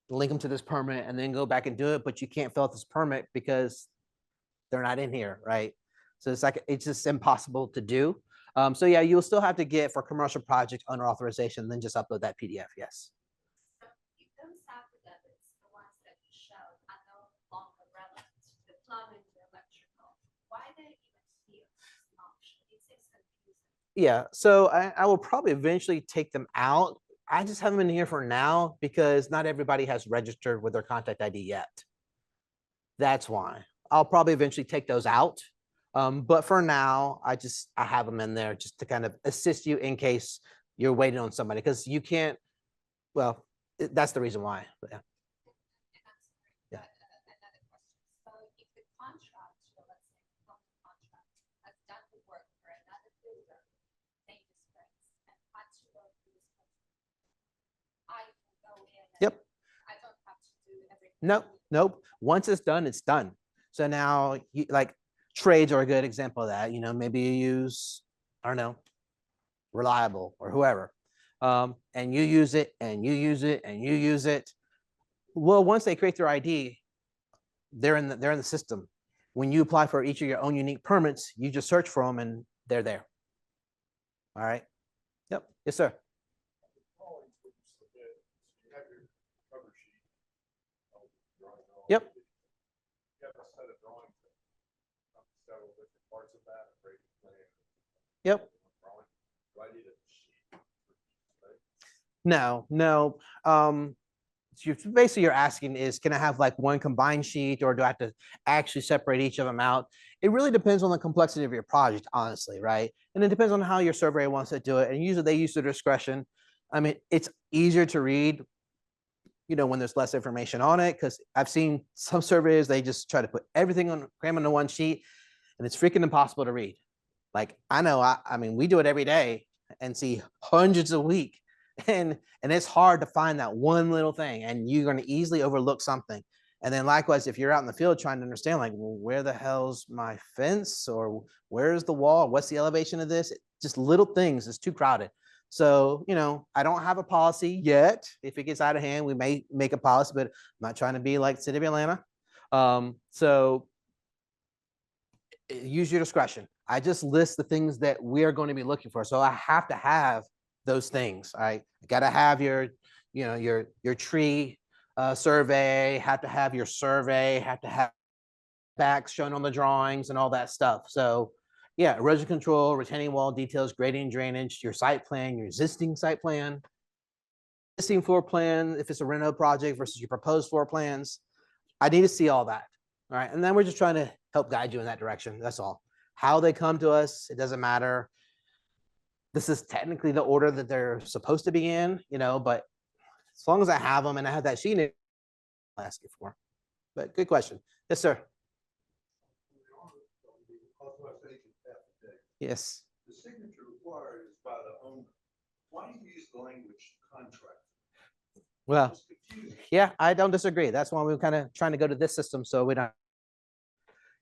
Speaker 1: link them to this permit and then go back and do it, but you can't fill out this permit because they're not in here, right? So it's just impossible to do. So yeah, you'll still have to get for commercial project owner authorization, then just upload that PDF, yes.
Speaker 2: So if those affidavits, the ones that you showed, are no longer relevant to the plumbing, the electrical, why they even here this option? It seems confusing.
Speaker 1: Yeah, so I will probably eventually take them out. I just have them in here for now because not everybody has registered with their contact ID yet. That's why. I'll probably eventually take those out. But for now, I have them in there just to kind of assist you in case you're waiting on somebody because you can't, well, that's the reason why. But yeah. Yeah.
Speaker 2: Another question. So if the contract, let's say, the contract has done the work for another builder, say the springs, and had to go through this process, I can go in.
Speaker 1: Yep.
Speaker 2: I don't have to do everything.
Speaker 1: Nope. Once it's done, it's done. So now, like trades are a good example of that. Maybe you use, I don't know, Reliable or whoever, and you use it, and you use it, and you use it. Well, once they create their ID, they're in the system. When you apply for each of your own unique permits, you just search for them, and they're there. All right. Yep. Yes, sir. Yep. Yep. No. Basically you're asking is, can I have like one combined sheet or do I have to actually separate each of them out? It really depends on the complexity of your project, honestly, right? And it depends on how your surveyor wants to do it. And usually they use their discretion. I mean, it's easier to read, you know, when there's less information on it, because I've seen some surveys, they just try to put everything on, cram into one sheet, and it's freaking impossible to read. Like, I know, I mean, we do it every day and see hundreds a week, and it's hard to find that one little thing, and you're going to easily overlook something. And then likewise, if you're out in the field trying to understand, like, well, where the hell's my fence, or where's the wall? What's the elevation of this? Just little things. It's too crowded. So, you know, I don't have a policy yet. If it gets out of hand, we may make a policy, but I'm not trying to be like City of Atlanta. So use your discretion. I just list the things that we're going to be looking for. So I have to have those things. I got to have your, you know, your tree survey, have to have your survey, have to have facts shown on the drawings and all that stuff. So yeah, erosion control, retaining wall details, grading, drainage, your site plan, your existing site plan, existing floor plan, if it's a reno project versus your proposed floor plans. I need to see all that. All right. And then we're just trying to help guide you in that direction. That's all. How they come to us, it doesn't matter. This is technically the order that they're supposed to be in, you know, but as long as I have them and I have that sheet, I'll ask you for. But good question. Yes, sir. Yes.
Speaker 3: The signature required is by the owner. Why do you use the language contract?
Speaker 1: Well,
Speaker 3: It's confusing.
Speaker 1: yeah, I don't disagree. That's why we're kind of trying to go to this system so we don't.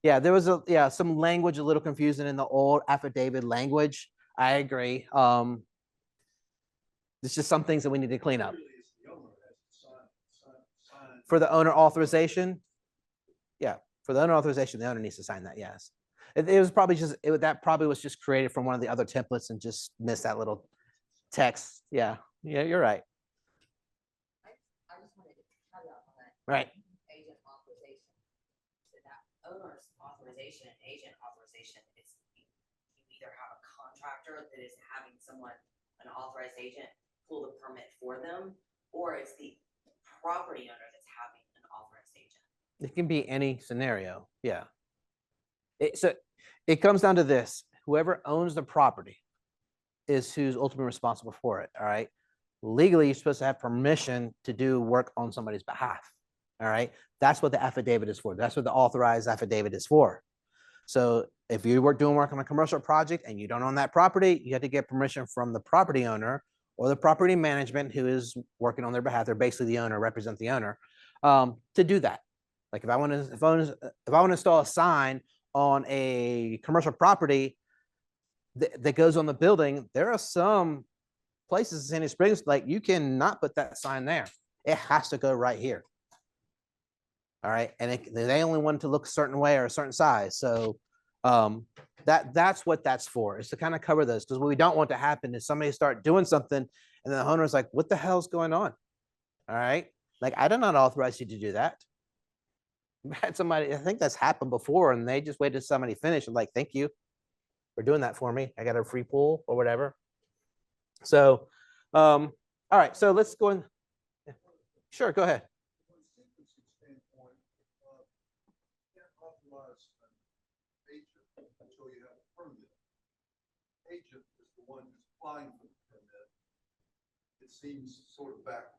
Speaker 1: Yeah, there was some language a little confusing in the old affidavit language. I agree. It's just some things that we need to clean up.
Speaker 3: Really, it's the owner that has to sign.
Speaker 1: For the owner authorization, yeah, for the owner authorization, the owner needs to sign that, yes. It was probably just, that probably was just created from one of the other templates and just missed that little text. Yeah, you're right.
Speaker 2: I just wanted to caveat on that.
Speaker 1: Right.
Speaker 2: Agent authorization. So that owner's authorization, and agent authorization, it's, you either have a contractor that is having someone, an authorized agent, pull the permit for them, or it's the property owner that's having an authorized agent.
Speaker 1: It can be any scenario, yeah. So it comes down to this: whoever owns the property is who's ultimately responsible for it. All right. Legally, you're supposed to have permission to do work on somebody's behalf. All right. That's what the affidavit is for. That's what the authorized affidavit is for. So if you were doing work on a commercial project and you don't own that property, you have to get permission from the property owner or the property management who is working on their behalf. They're basically the owner, represent the owner, to do that. Like if I want to install a sign on a commercial property that goes on the building, there are some places in Sandy Springs, like you cannot put that sign there. It has to go right here. All right. And they only want it to look a certain way or a certain size. So that's what that's for, is to kind of cover those. Because what we don't want to happen is somebody start doing something and then the owner is like, what the hell's going on? All right. Like, I did not authorize you to do that. I had somebody, I think that's happened before, and they just waited till somebody finished and like, thank you for doing that for me. I got a free pool or whatever. So, all right, so let's go in. Sure, go ahead.
Speaker 3: From a sequencing standpoint, you can't authorize an agent until you have a permit. Agent is the one who's applying for the permit. It seems sort of backwards.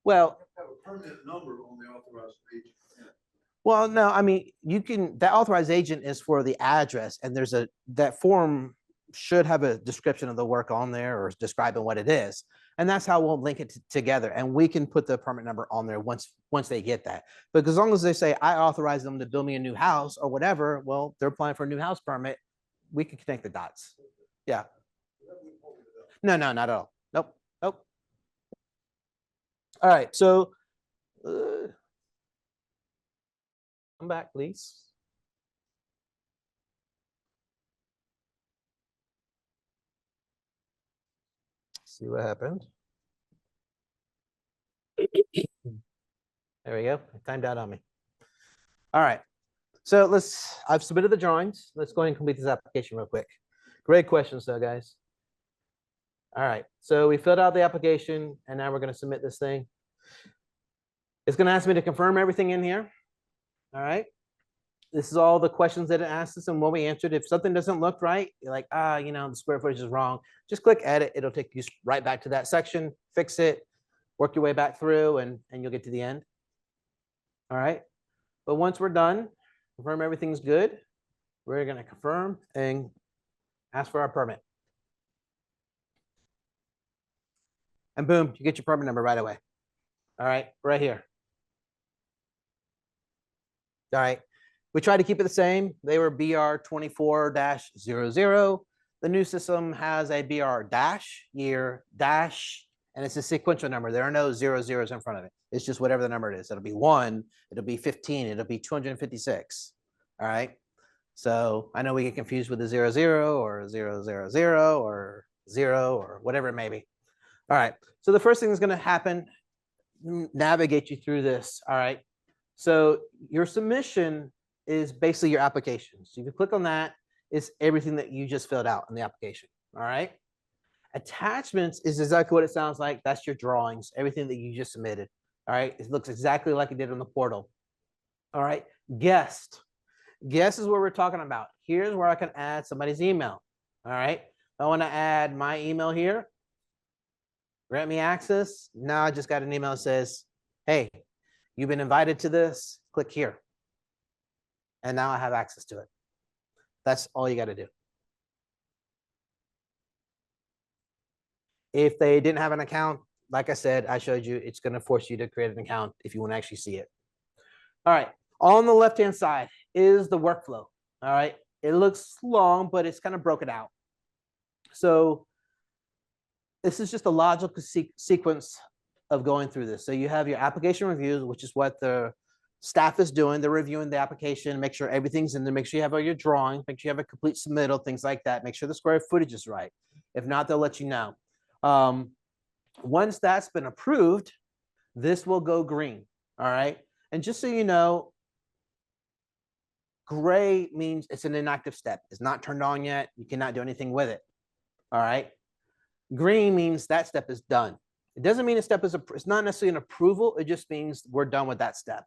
Speaker 1: Well,
Speaker 3: You have to have a permit number on the authorized agent.
Speaker 1: well, no, I mean, you can, that authorized agent is for the address, and there's that form should have a description of the work on there or describing what it is. And that's how we'll link it together. And we can put the permit number on there once they get that. Because as long as they say, I authorize them to build me a new house or whatever, well, they're applying for a new house permit. We can connect the dots. Yeah. No, not at all. Nope. Nope. All right. So come back, please. See what happened. There we go. It timed out on me. All right. So I've submitted the drawings. Let's go ahead and complete this application real quick. Great questions though, guys. All right. So we filled out the application and now we're going to submit this thing. It's going to ask me to confirm everything in here. All right. This is all the questions that it asked us and what we answered. If something doesn't look right, you're like, the square footage is wrong. Just click edit. It'll take you right back to that section, fix it, work your way back through and you'll get to the end. All right. But once we're done, confirm everything's good, we're going to confirm and ask for our permit. And boom, you get your permit number right away. All right, right here. All right. We tried to keep it the same. They were BR 24-00. The new system has a BR dash, year dash, and it's a sequential number. There are no 00s in front of it. It's just whatever the number it is. It'll be 1, it'll be 15, it'll be 256. All right. So I know we get confused with the 00 or 000 or 0 or whatever it may be. All right. So the first thing that's going to happen, navigate you through this. All right. So your submission is basically your application. So you can click on that. It's everything that you just filled out in the application. All right. Attachments is exactly what it sounds like. That's your drawings, everything that you just submitted. All right. It looks exactly like it did on the portal. All right. Guest. Guest is what we're talking about. Here's where I can add somebody's email. All right. I want to add my email here. Grant me access. Now I just got an email that says, hey, you've been invited to this. Click here. And now I have access to it. That's all you got to do. If they didn't have an account, like I said, I showed you, it's going to force you to create an account if you want to actually see it. All right. On the left-hand side is the workflow. All right. It looks long, but it's kind of broken out. So this is just a logical sequence of going through this. So you have your application reviews, which is what the staff is doing. They're reviewing the application, make sure everything's in there, make sure you have all your drawings, make sure you have a complete submittal, things like that. Make sure the square footage is right. If not, they'll let you know. Once that's been approved, this will go green. All right. And just so you know, gray means it's an inactive step. It's not turned on yet. You cannot do anything with it. All right. Green means that step is done. It doesn't mean a step is, it's not necessarily an approval. It just means we're done with that step.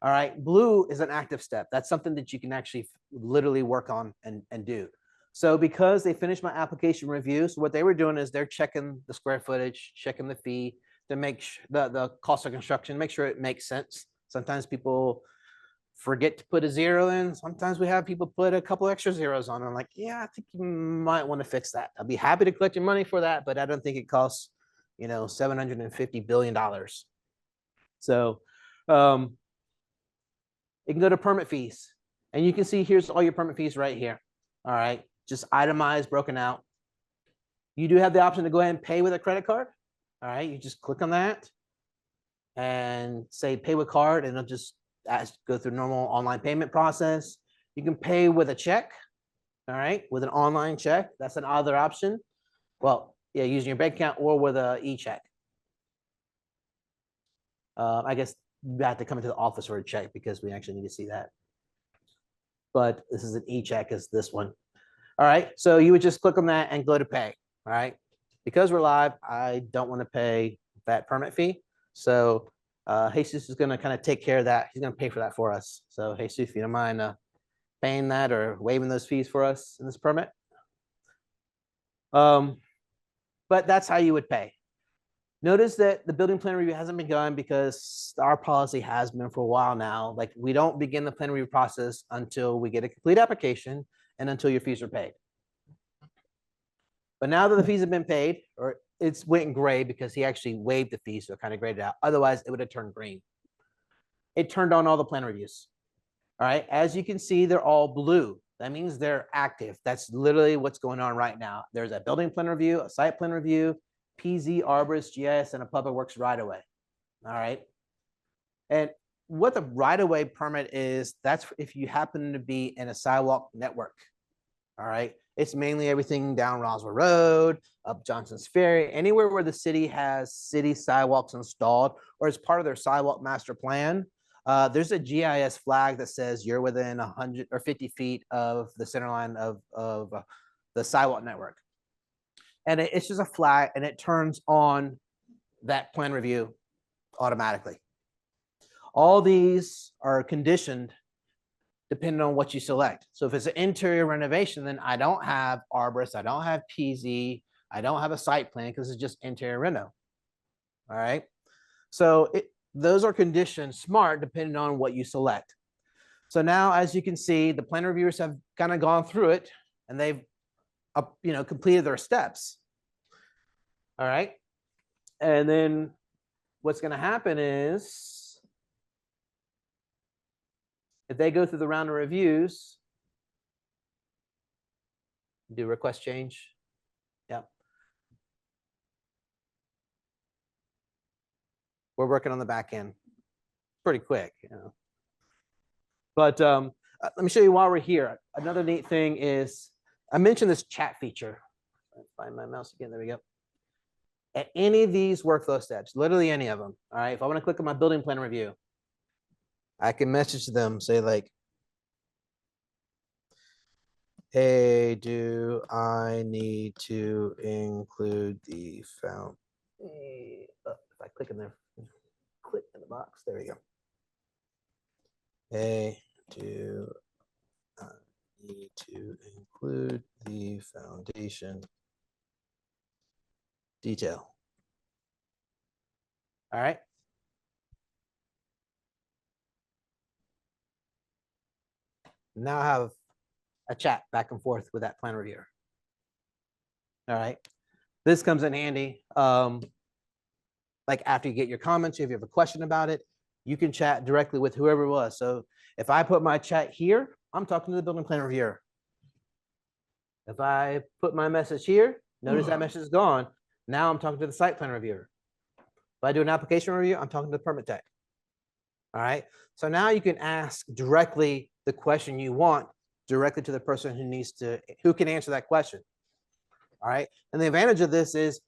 Speaker 1: All right. Blue is an active step. That's something that you can actually literally work on and do. So because they finished my application review, so what they were doing is they're checking the square footage, checking the fee to make the cost of construction, make sure it makes sense. Sometimes people forget to put a 0 in. Sometimes we have people put a couple extra zeros on. I'm like, yeah, I think you might want to fix that. I'll be happy to collect your money for that, but I don't think it costs, you know, $750 billion. So you can go to permit fees, and you can see here's all your permit fees right here. All right, just itemized, broken out. You do have the option to go ahead and pay with a credit card. All right, you just click on that and say pay with card, and it'll just go through normal online payment process. You can pay with a check. All right, with an online check. That's another option. Well, yeah, using your bank account or with a e-check. I guess you have to come into the office for a check because we actually need to see that. But this is an e-check, is this one. All right, so you would just click on that and go to pay. All right, because we're live, I don't want to pay that permit fee. So Jesus is going to kind of take care of that. He's going to pay for that for us. So Jesus, if you don't mind paying that or waiving those fees for us in this permit. But that's how you would pay. Notice that the building plan review hasn't begun because our policy has been for a while now. Like, we don't begin the plan review process until we get a complete application and until your fees are paid. But now that the fees have been paid, or it's went in gray because he actually waived the fees, so it kind of graded out. Otherwise, it would have turned green. It turned on all the plan reviews. All right, as you can see, they're all blue. That means they're active. That's literally what's going on right now. There's a building plan review, a site plan review, PZ, Arborist, GIS, and a public works right-of-way. All right. And what the right-of-way permit is, that's if you happen to be in a sidewalk network. All right. It's mainly everything down Roswell Road, up Johnson's Ferry, anywhere where the city has city sidewalks installed or as part of their sidewalk master plan. There's a GIS flag that says you're within 100 or 50 feet of the center line of the sidewalk network. And it's just a flag, and it turns on that plan review automatically. All these are conditioned depending on what you select. So if it's an interior renovation, then I don't have Arborist, I don't have PZ, I don't have a site plan because it's just interior reno. All right. So those are conditioned smart depending on what you select. So now, as you can see, the plan reviewers have kind of gone through it and they've, completed their steps. All right. And then what's going to happen is if they go through the round of reviews, do request change. Yep. We're working on the back end pretty quick, But let me show you while we're here. Another neat thing is I mentioned this chat feature. Find my mouse again. There we go. At any of these workflow steps, literally any of them. All right. If I want to click on my building plan review, I can message them, say like, hey, do I need to include the found? If I click in there, click in the box. There we go. Hey, do I need to include the foundation detail? All right. Now I have a chat back and forth with that plan reviewer. All right. This comes in handy. Like after you get your comments, if you have a question about it, you can chat directly with whoever it was. So if I put my chat here, I'm talking to the building plan reviewer. If I put my message here, notice that message is gone. Now I'm talking to the site plan reviewer. If I do an application review, I'm talking to the permit tech. All right. So now you can ask directly the question you want directly to the person who can answer that question. All right. And the advantage of this is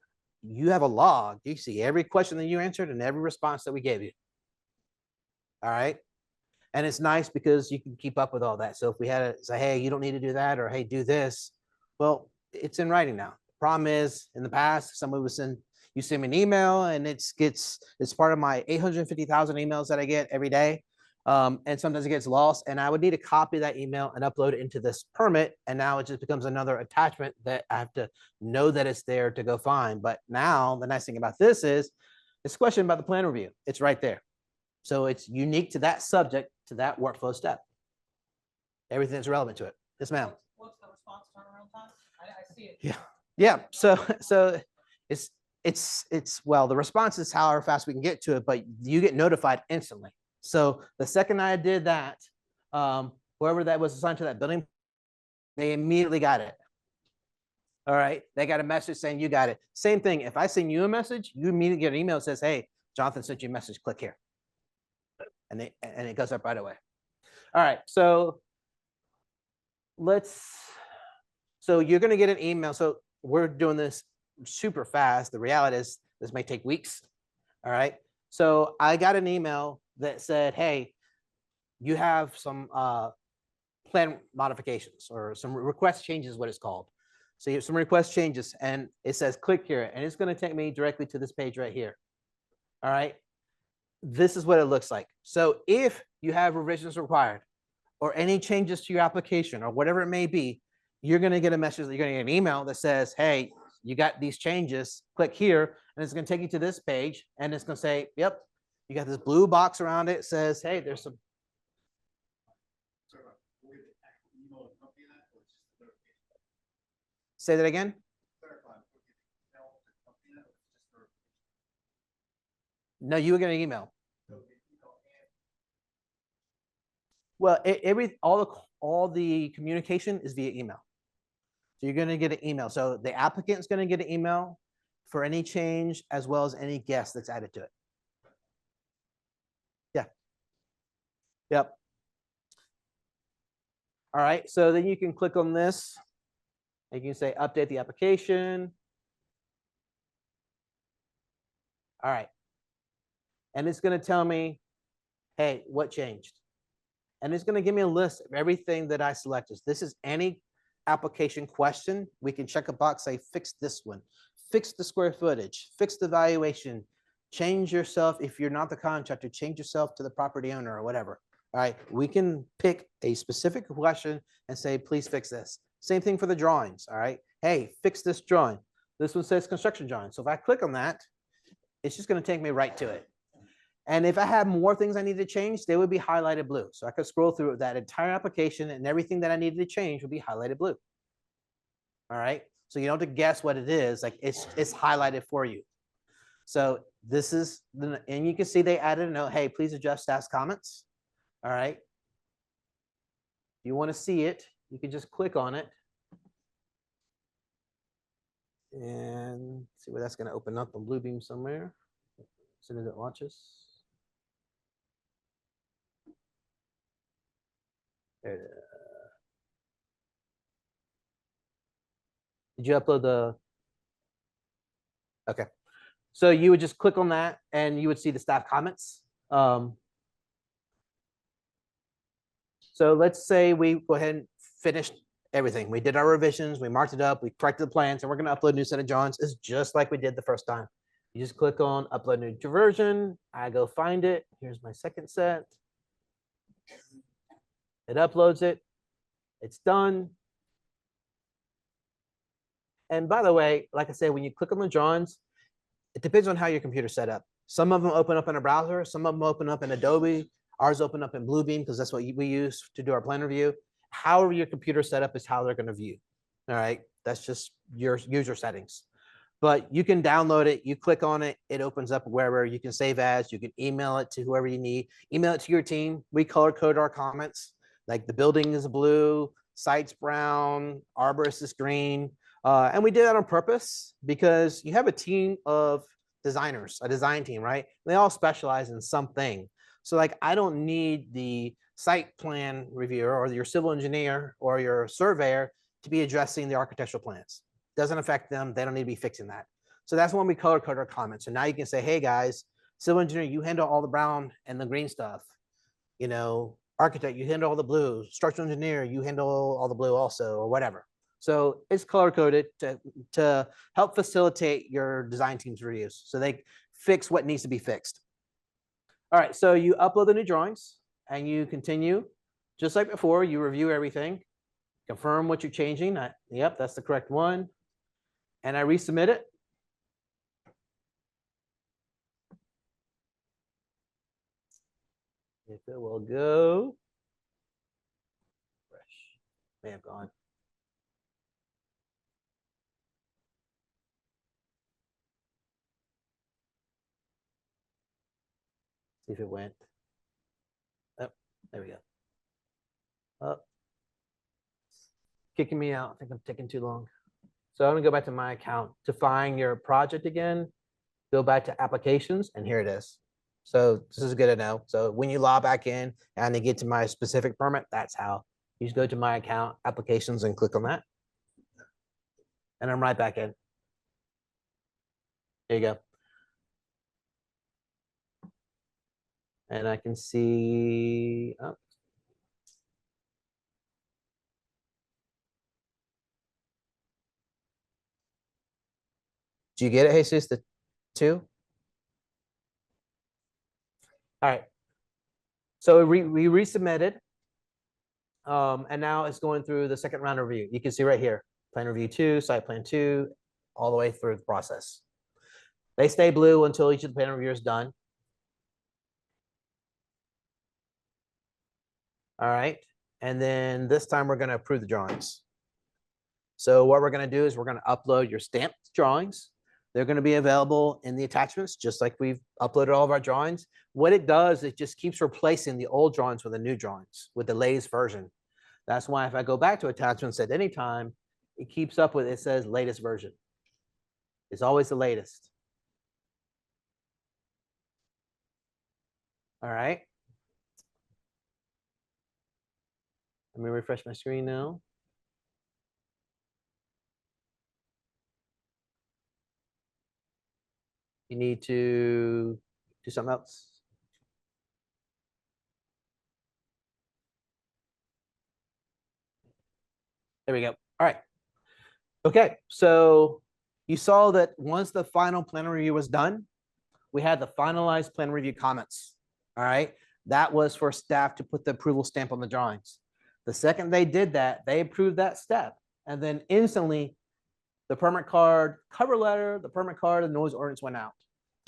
Speaker 1: you have a log. You see every question that you answered and every response that we gave you. All right. And it's nice because you can keep up with all that. So if we had to say, hey, you don't need to do that, or hey, do this, well, it's in writing now. The problem is in the past, somebody would send me an email and it's part of my 850,000 emails that I get every day. And sometimes it gets lost and I would need to copy that email and upload it into this permit. And now it just becomes another attachment that I have to know that it's there to go find. But now the nice thing about this is this question about the plan review. It's right there. So it's unique to that subject, to that workflow step. Everything that's relevant to it. Yes, ma'am.
Speaker 7: What's the response turnaround time? I see it.
Speaker 1: Yeah. Yeah. So well, the response is however fast we can get to it, but you get notified instantly. So the second I did that, whoever that was assigned to that building, they immediately got it. All right. They got a message saying you got it. Same thing. If I send you a message, you immediately get an email that says, hey, Jonathan sent you a message, click here. And it goes up right away. All right. So you're going to get an email. So we're doing this super fast. The reality is this may take weeks. All right. So I got an email that said, hey, you have some plan modifications or some request changes, what it's called. So you have some request changes and it says click here and it's going to take me directly to this page right here. All right. This is what it looks like. So if you have revisions required or any changes to your application or whatever it may be, you're going to get a message, you're going to get an email that says, hey, you got these changes, click here, and it's going to take you to this page and it's going to say, yep, you got this blue box around it, says, hey, there's some. Say that again. No, you were getting an email. Well, all the communication is via email. So you're going to get an email. So the applicant is going to get an email for any change as well as any guest that's added to it. Yeah. Yep. All right. So then you can click on this. And you can say update the application. All right. And it's going to tell me, hey, what changed? And it's going to give me a list of everything that I selected. This is any application question. We can check a box, say, fix this one, fix the square footage, fix the valuation, change yourself. If you're not the contractor, change yourself to the property owner or whatever. All right. We can pick a specific question and say, please fix this. Same thing for the drawings. All right. Hey, fix this drawing. This one says construction drawing. So if I click on that, it's just going to take me right to it. And if I had more things I needed to change, they would be highlighted blue. So I could scroll through that entire application and everything that I needed to change would be highlighted blue. All right. So you don't have to guess what it is. Like it's highlighted for you. So this is and you can see they added a note. Hey, please adjust staff's comments. All right. If you want to see it, you can just click on it. And see where that's going to open up on Bluebeam somewhere. As soon as it launches. There it is. Did you upload the? Okay. So you would just click on that and you would see the staff comments. So let's say we go ahead and finish everything. We did our revisions, we marked it up, we corrected the plans, and we're going to upload a new set of drawings. It's just like we did the first time. You just click on upload new version. I go find it. Here's my second set. It uploads it. It's done. And by the way, like I said, when you click on the drawings, it depends on how your computer's set up. Some of them open up in a browser. Some of them open up in Adobe. Ours open up in Bluebeam because that's what we use to do our plan review. However your computer set up is how they're going to view. All right. That's just your user settings. But you can download it. You click on it. It opens up wherever you can save as. You can email it to whoever you need. Email it to your team. We color code our comments. Like the building is blue, site's brown, arborist is green. And we did that on purpose because you have a team of designers, a design team, right? They all specialize in something. So like, I don't need the site plan reviewer or your civil engineer or your surveyor to be addressing the architectural plans. Doesn't affect them. They don't need to be fixing that. So that's when we color code our comments. So now you can say, hey guys, civil engineer, you handle all the brown and the green stuff. You know, architect, you handle all the blue. Structural engineer, you handle all the blue also, or whatever. So it's color coded to help facilitate your design team's reviews. So they fix what needs to be fixed. All right, so you upload the new drawings and you continue. Just like before, you review everything, confirm what you're changing. Yep, that's the correct one. And I resubmit it. If it will go. Fresh. May have gone. See if it went. Oh, there we go. Oh, kicking me out. I think I'm taking too long. So I'm gonna go back to my account. To find your project again, go back to applications, and here it is. So this is good to know. So when you log back in and they get to my specific permit, that's how. You just go to my account, applications, and click on that. And I'm right back in. There you go. And I can see, oh. Do you get it, Jesus, the 2? All right. So we resubmitted. And now it's going through the second round of review. You can see right here, plan review 2, site plan 2, all the way through the process. They stay blue until each of the plan review is done. All right. And then this time we're going to approve the drawings. So what we're going to do is we're going to upload your stamped drawings. They're going to be available in the attachments, just like we've uploaded all of our drawings. What it does, it just keeps replacing the old drawings with the new drawings, with the latest version. That's why if I go back to attachments at any time, it keeps up with, it says latest version. It's always the latest. All right. Let me refresh my screen now. You need to do something else. There we go. All right. Okay, so you saw that once the final plan review was done, we had the finalized plan review comments. All right. That was for staff to put the approval stamp on the drawings. The second they did that, they approved that step. And then instantly, the permit card, cover letter, the permit card, and noise ordinance went out.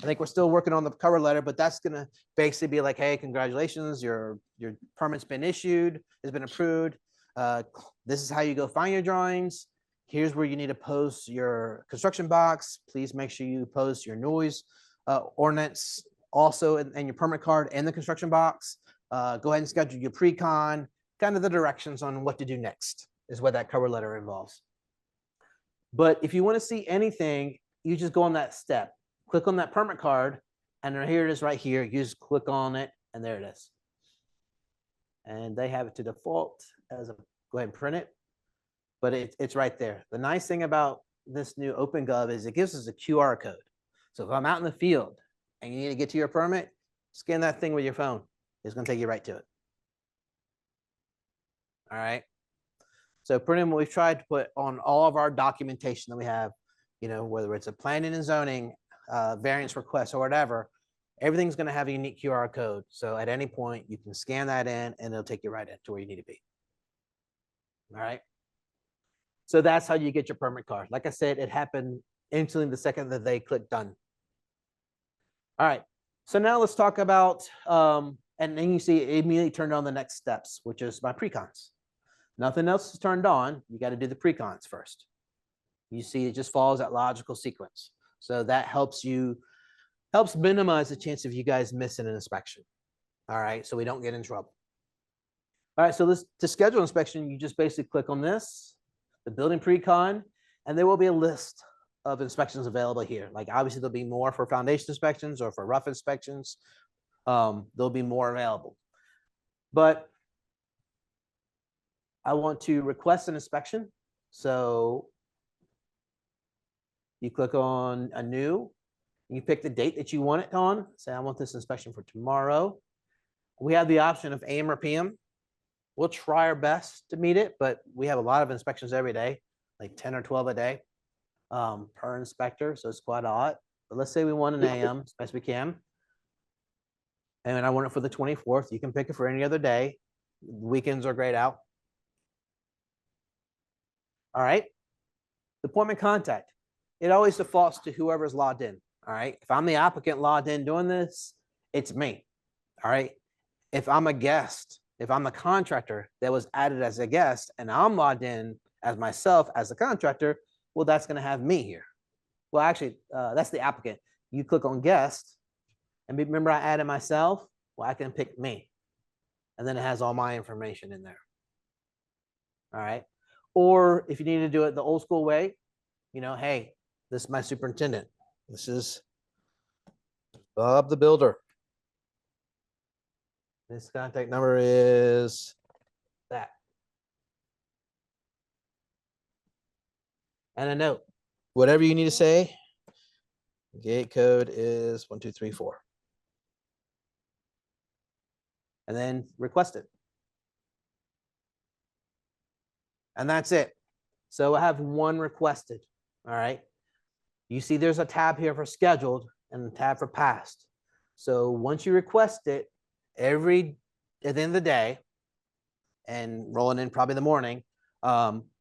Speaker 1: I think we're still working on the cover letter, but that's gonna basically be like, hey, congratulations, your permit's been issued, has been approved. This is how you go find your drawings. Here's where you need to post your construction box. Please make sure you post your noise ordinance also in your permit card and the construction box. Go ahead and schedule your pre-con, kind of the directions on what to do next is what that cover letter involves. But if you want to see anything, you just go on that step, click on that permit card, and here it is right here. You just click on it, and there it is. And they have it to default as a, go ahead and print it, but it's right there. The nice thing about this new OpenGov is it gives us a QR code. So if I'm out in the field and you need to get to your permit, scan that thing with your phone. It's going to take you right to it. All right. So pretty much what we've tried to put on all of our documentation that we have, you know, whether it's a planning and zoning, variance request or whatever, everything's going to have a unique QR code. So at any point you can scan that in and it'll take you right into where you need to be. All right. So that's how you get your permit card. Like I said, it happened instantly the second that they clicked done. All right. So now let's talk about, and then you see it immediately turned on the next steps, which is my pre-cons. Nothing else is turned on. You got to do the pre-cons first. You see, it just follows that logical sequence. So that helps minimize the chance of you guys missing an inspection. All right, so we don't get in trouble. All right, so to schedule inspection, you just basically click on this, the building pre-con, and there will be a list of inspections available here. Like obviously there'll be more for foundation inspections or for rough inspections. There'll be more available. But I want to request an inspection. So you click on a new, you pick the date that you want it on. Say, I want this inspection for tomorrow. We have the option of AM or PM. We'll try our best to meet it, but we have a lot of inspections every day, like 10 or 12 a day per inspector. So it's quite a lot. But let's say we want an AM as best we can. And I want it for the 24th. You can pick it for any other day. Weekends are great out. All right. The appointment contact. It always defaults to whoever's logged in. All right. If I'm the applicant logged in doing this, it's me. All right. If I'm a guest, if I'm the contractor that was added as a guest and I'm logged in as myself as a contractor, well, that's going to have me here. Well, actually, that's the applicant. You click on guest and remember I added myself. Well, I can pick me. And then it has all my information in there. All right. Or if you need to do it the old school way, you know, hey, this is my superintendent. This is Bob the builder. This contact number is that. And a note, whatever you need to say, gate code is 1234. And then request it. And that's it. So I have one requested. All right. You see there's a tab here for scheduled and a tab for past. So once you request it, at the end of the day and rolling in probably the morning,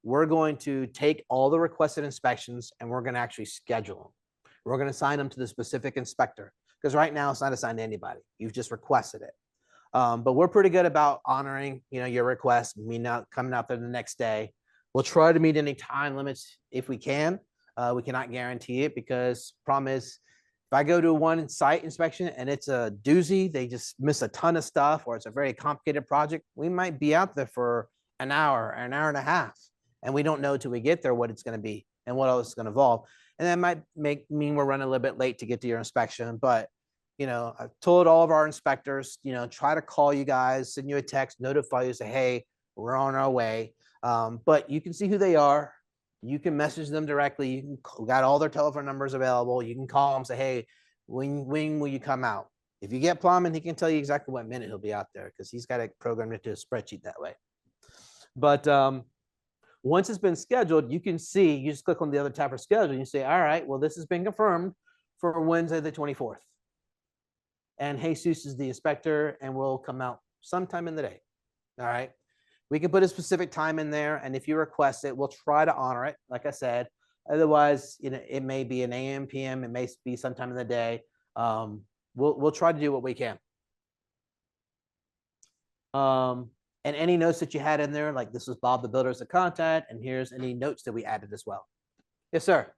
Speaker 1: we're going to take all the requested inspections and we're going to actually schedule them. We're going to assign them to the specific inspector because right now it's not assigned to anybody. You've just requested it. But we're pretty good about honoring, you know, your request, me not coming out there the next day. We'll try to meet any time limits if we can. We cannot guarantee it because problem is, if I go to one site inspection and it's a doozy, they just miss a ton of stuff, or it's a very complicated project, we might be out there for an hour and a half, and we don't know till we get there what it's going to be and what else is going to involve. And that might mean we're running a little bit late to get to your inspection, but you know, I've told all of our inspectors, you know, try to call you guys, send you a text, notify you, say, hey, we're on our way. But you can see who they are. You can message them directly. You can got all their telephone numbers available. You can call them, say, hey, when will you come out? If you get plumbing, he can tell you exactly what minute he'll be out there because he's got it programmed into a spreadsheet that way. But once it's been scheduled, you can see, you just click on the other tab for schedule and you say, all right, well, this has been confirmed for Wednesday, the 24th. And Jesus is the inspector and will come out sometime in the day. All right. We can put a specific time in there. And if you request it, we'll try to honor it. Like I said, otherwise, you know, it may be an AM, PM, it may be sometime in the day. We'll try to do what we can. And any notes that you had in there, like this was Bob the builder as a contact, and here's any notes that we added as well. Yes, sir.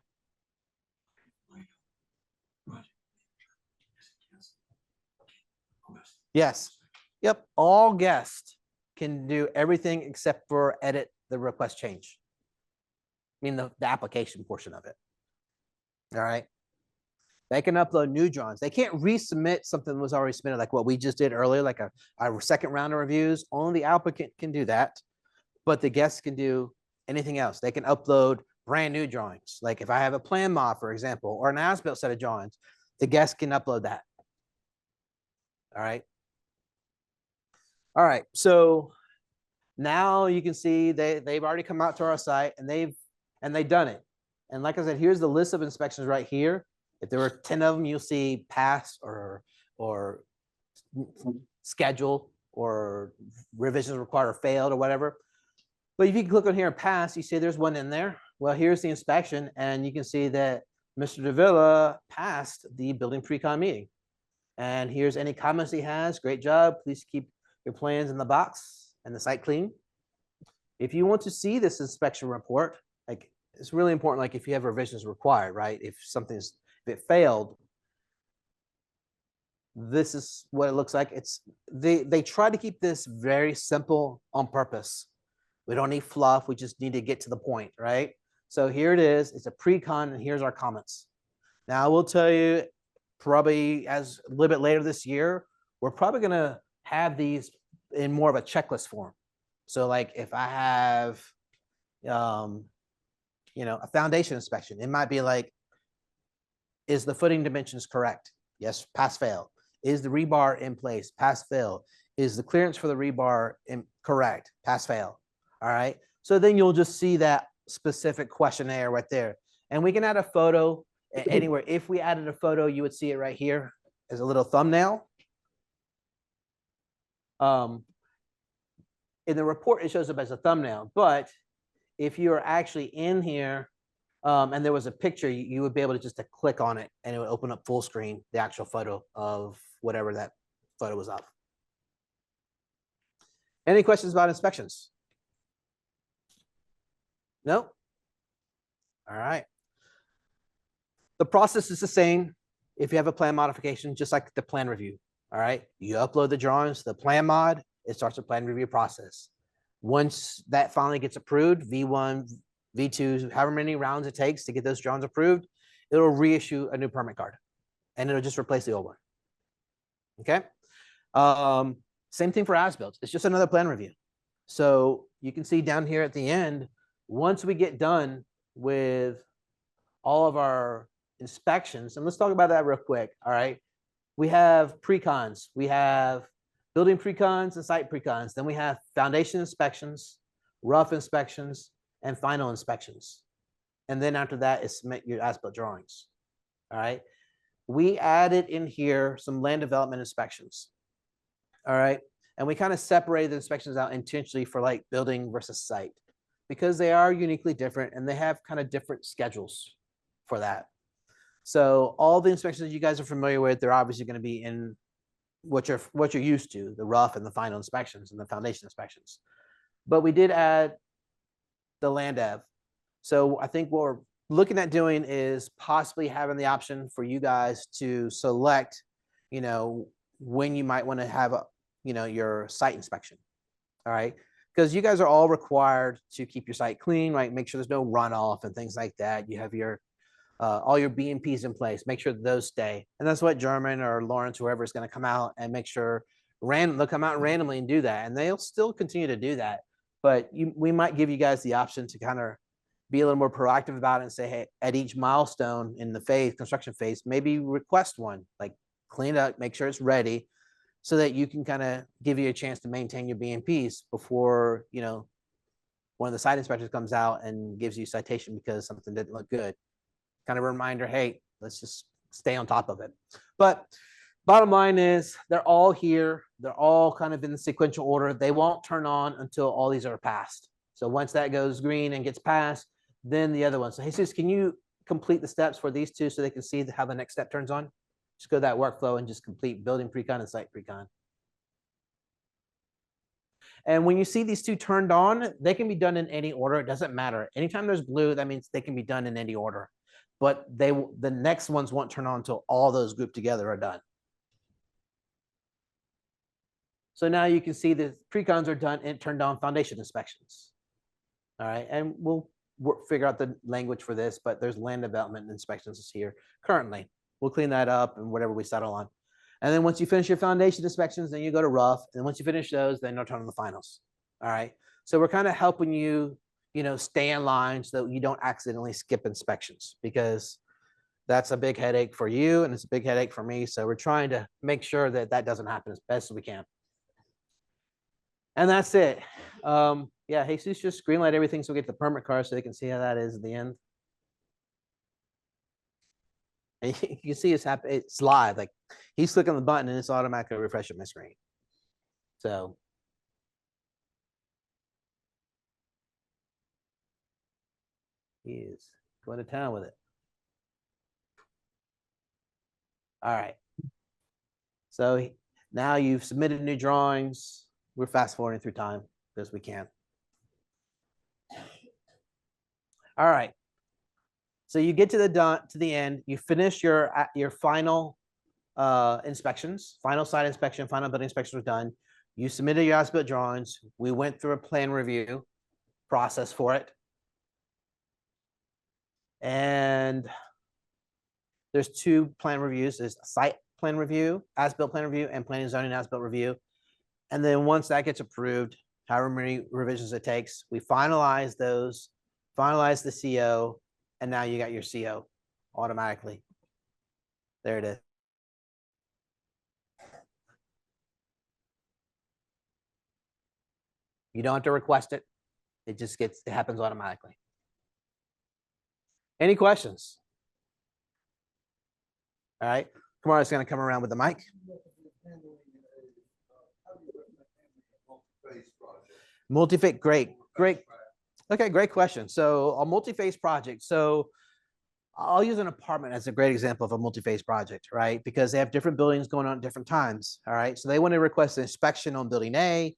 Speaker 1: Yes. Yep. All guests can do everything except for edit the request change. I mean, the application portion of it. All right. They can upload new drawings. They can't resubmit something that was already submitted, like what we just did earlier, like a second round of reviews. Only the applicant can do that, but the guests can do anything else. They can upload brand new drawings. Like if I have a plan mod, for example, or an as-built set of drawings, the guests can upload that. All right. All right. So now you can see they've already come out to our site and they've done it. And like I said, here's the list of inspections right here. If there were 10 of them, you'll see pass or schedule or revisions required or failed or whatever. But if you click on here and pass, you see there's one in there. Well, here's the inspection, and you can see that Mr. Davila passed the building pre-con meeting. And here's any comments he has. Great job. Please keep your plans in the box and the site clean. If you want to see this inspection report, like it's really important, like if you have revisions required, right? If it failed, this is what it looks like. They try to keep this very simple on purpose. We don't need fluff. We just need to get to the point, right? So here it is. It's a pre-con, and here's our comments. Now I will tell you, probably as a little bit later this year, we're probably going to have these in more of a checklist form. So like if I have, a foundation inspection, it might be like, is the footing dimensions correct? Yes, pass, fail. Is the rebar in place? Pass, fail. Is the clearance for the rebar correct? Pass, fail. All right. So then you'll just see that specific questionnaire right there. And we can add a photo anywhere. If we added a photo, you would see it right here as a little thumbnail. In the report, it shows up as a thumbnail. But if you're actually in here, and there was a picture, you would be able to just click on it and it would open up full screen, the actual photo of whatever that photo was of. Any questions about inspections? No? All right. The process is the same if you have a plan modification, just like the plan review. All right. You upload the drawings, the plan mod, it starts the plan review process. Once that finally gets approved, V1, V2, however many rounds it takes to get those drawings approved, it'll reissue a new permit card and it'll just replace the old one. Okay. Same thing for as-built. It's just another plan review. So you can see down here at the end, once we get done with all of our inspections, and let's talk about that real quick. All right. We have pre-cons, we have building pre-cons and site pre-cons. Then we have foundation inspections, rough inspections, and final inspections. And then after that is submit your as-built drawings. All right. We added in here some land development inspections. All right. And we kind of separated the inspections out intentionally for like building versus site, because they are uniquely different and they have kind of different schedules for that. So all the inspections that you guys are familiar with, they're obviously going to be in what you're used to, the rough and the final inspections and the foundation inspections. But we did add the land dev. So I think what we're looking at doing is possibly having the option for you guys to select, when you might want to have your site inspection. All right. Because you guys are all required to keep your site clean, right? Make sure there's no runoff and things like that. You have your all your BMPs in place, make sure that those stay. And that's what German or Lawrence, whoever is going to come out and make sure they'll come out randomly and do that. And they'll still continue to do that. But we might give you guys the option to kind of be a little more proactive about it and say, hey, at each milestone in the construction phase, maybe request one, like clean it up, make sure it's ready so that you can kind of give you a chance to maintain your BMPs before, one of the site inspectors comes out and gives you a citation because something didn't look good. Kind of a reminder, hey, let's just stay on top of it. But bottom line is they're all here. They're all kind of in the sequential order. They won't turn on until all these are passed. So once that goes green and gets passed, then the other one. So Jesus, can you complete the steps for these two so they can see how the next step turns on? Just go that workflow and just complete building pre-con and site pre-con. And when you see these two turned on, they can be done in any order. It doesn't matter. Anytime there's blue, that means they can be done in any order. But the next ones won't turn on until all those grouped together are done. So now you can see the pre-cons are done and turned on foundation inspections. All right, and we'll figure out the language for this, but there's land development inspections here currently. We'll clean that up and whatever we settle on. And then once you finish your foundation inspections, then you go to rough. And once you finish those, then you'll turn on the finals. All right. So we're kind of helping you, stay in line so that you don't accidentally skip inspections, because that's a big headache for you and it's a big headache for me. So we're trying to make sure that that doesn't happen as best as we can. And that's it. Yeah, Jesus, just greenlight everything so we get the permit card so they can see how that is at the end. And you can see it's live. Like he's clicking the button and it's automatically refreshing my screen. So he is going to town with it. All right. So now you've submitted new drawings. We're fast forwarding through time as we can. All right. So you get to the end, you finish your final inspections, final site inspection, final building inspection was done. You submitted your as-built drawings. We went through a plan review process for it. And there's two plan reviews. There's a site plan review, as-built plan review, and planning, zoning, as-built review. And then once that gets approved, however many revisions it takes, we finalize those, finalize the CO, and now you got your CO automatically. There it is. You don't have to request it. It just it happens automatically. Any questions? All right. Kamara's going to come around with the mic. Multi-phase, great. Okay, great question. So a multi-phase project. So I'll use an apartment as a great example of a multi-phase project, right? Because they have different buildings going on at different times. All right. So they want to request an inspection on building A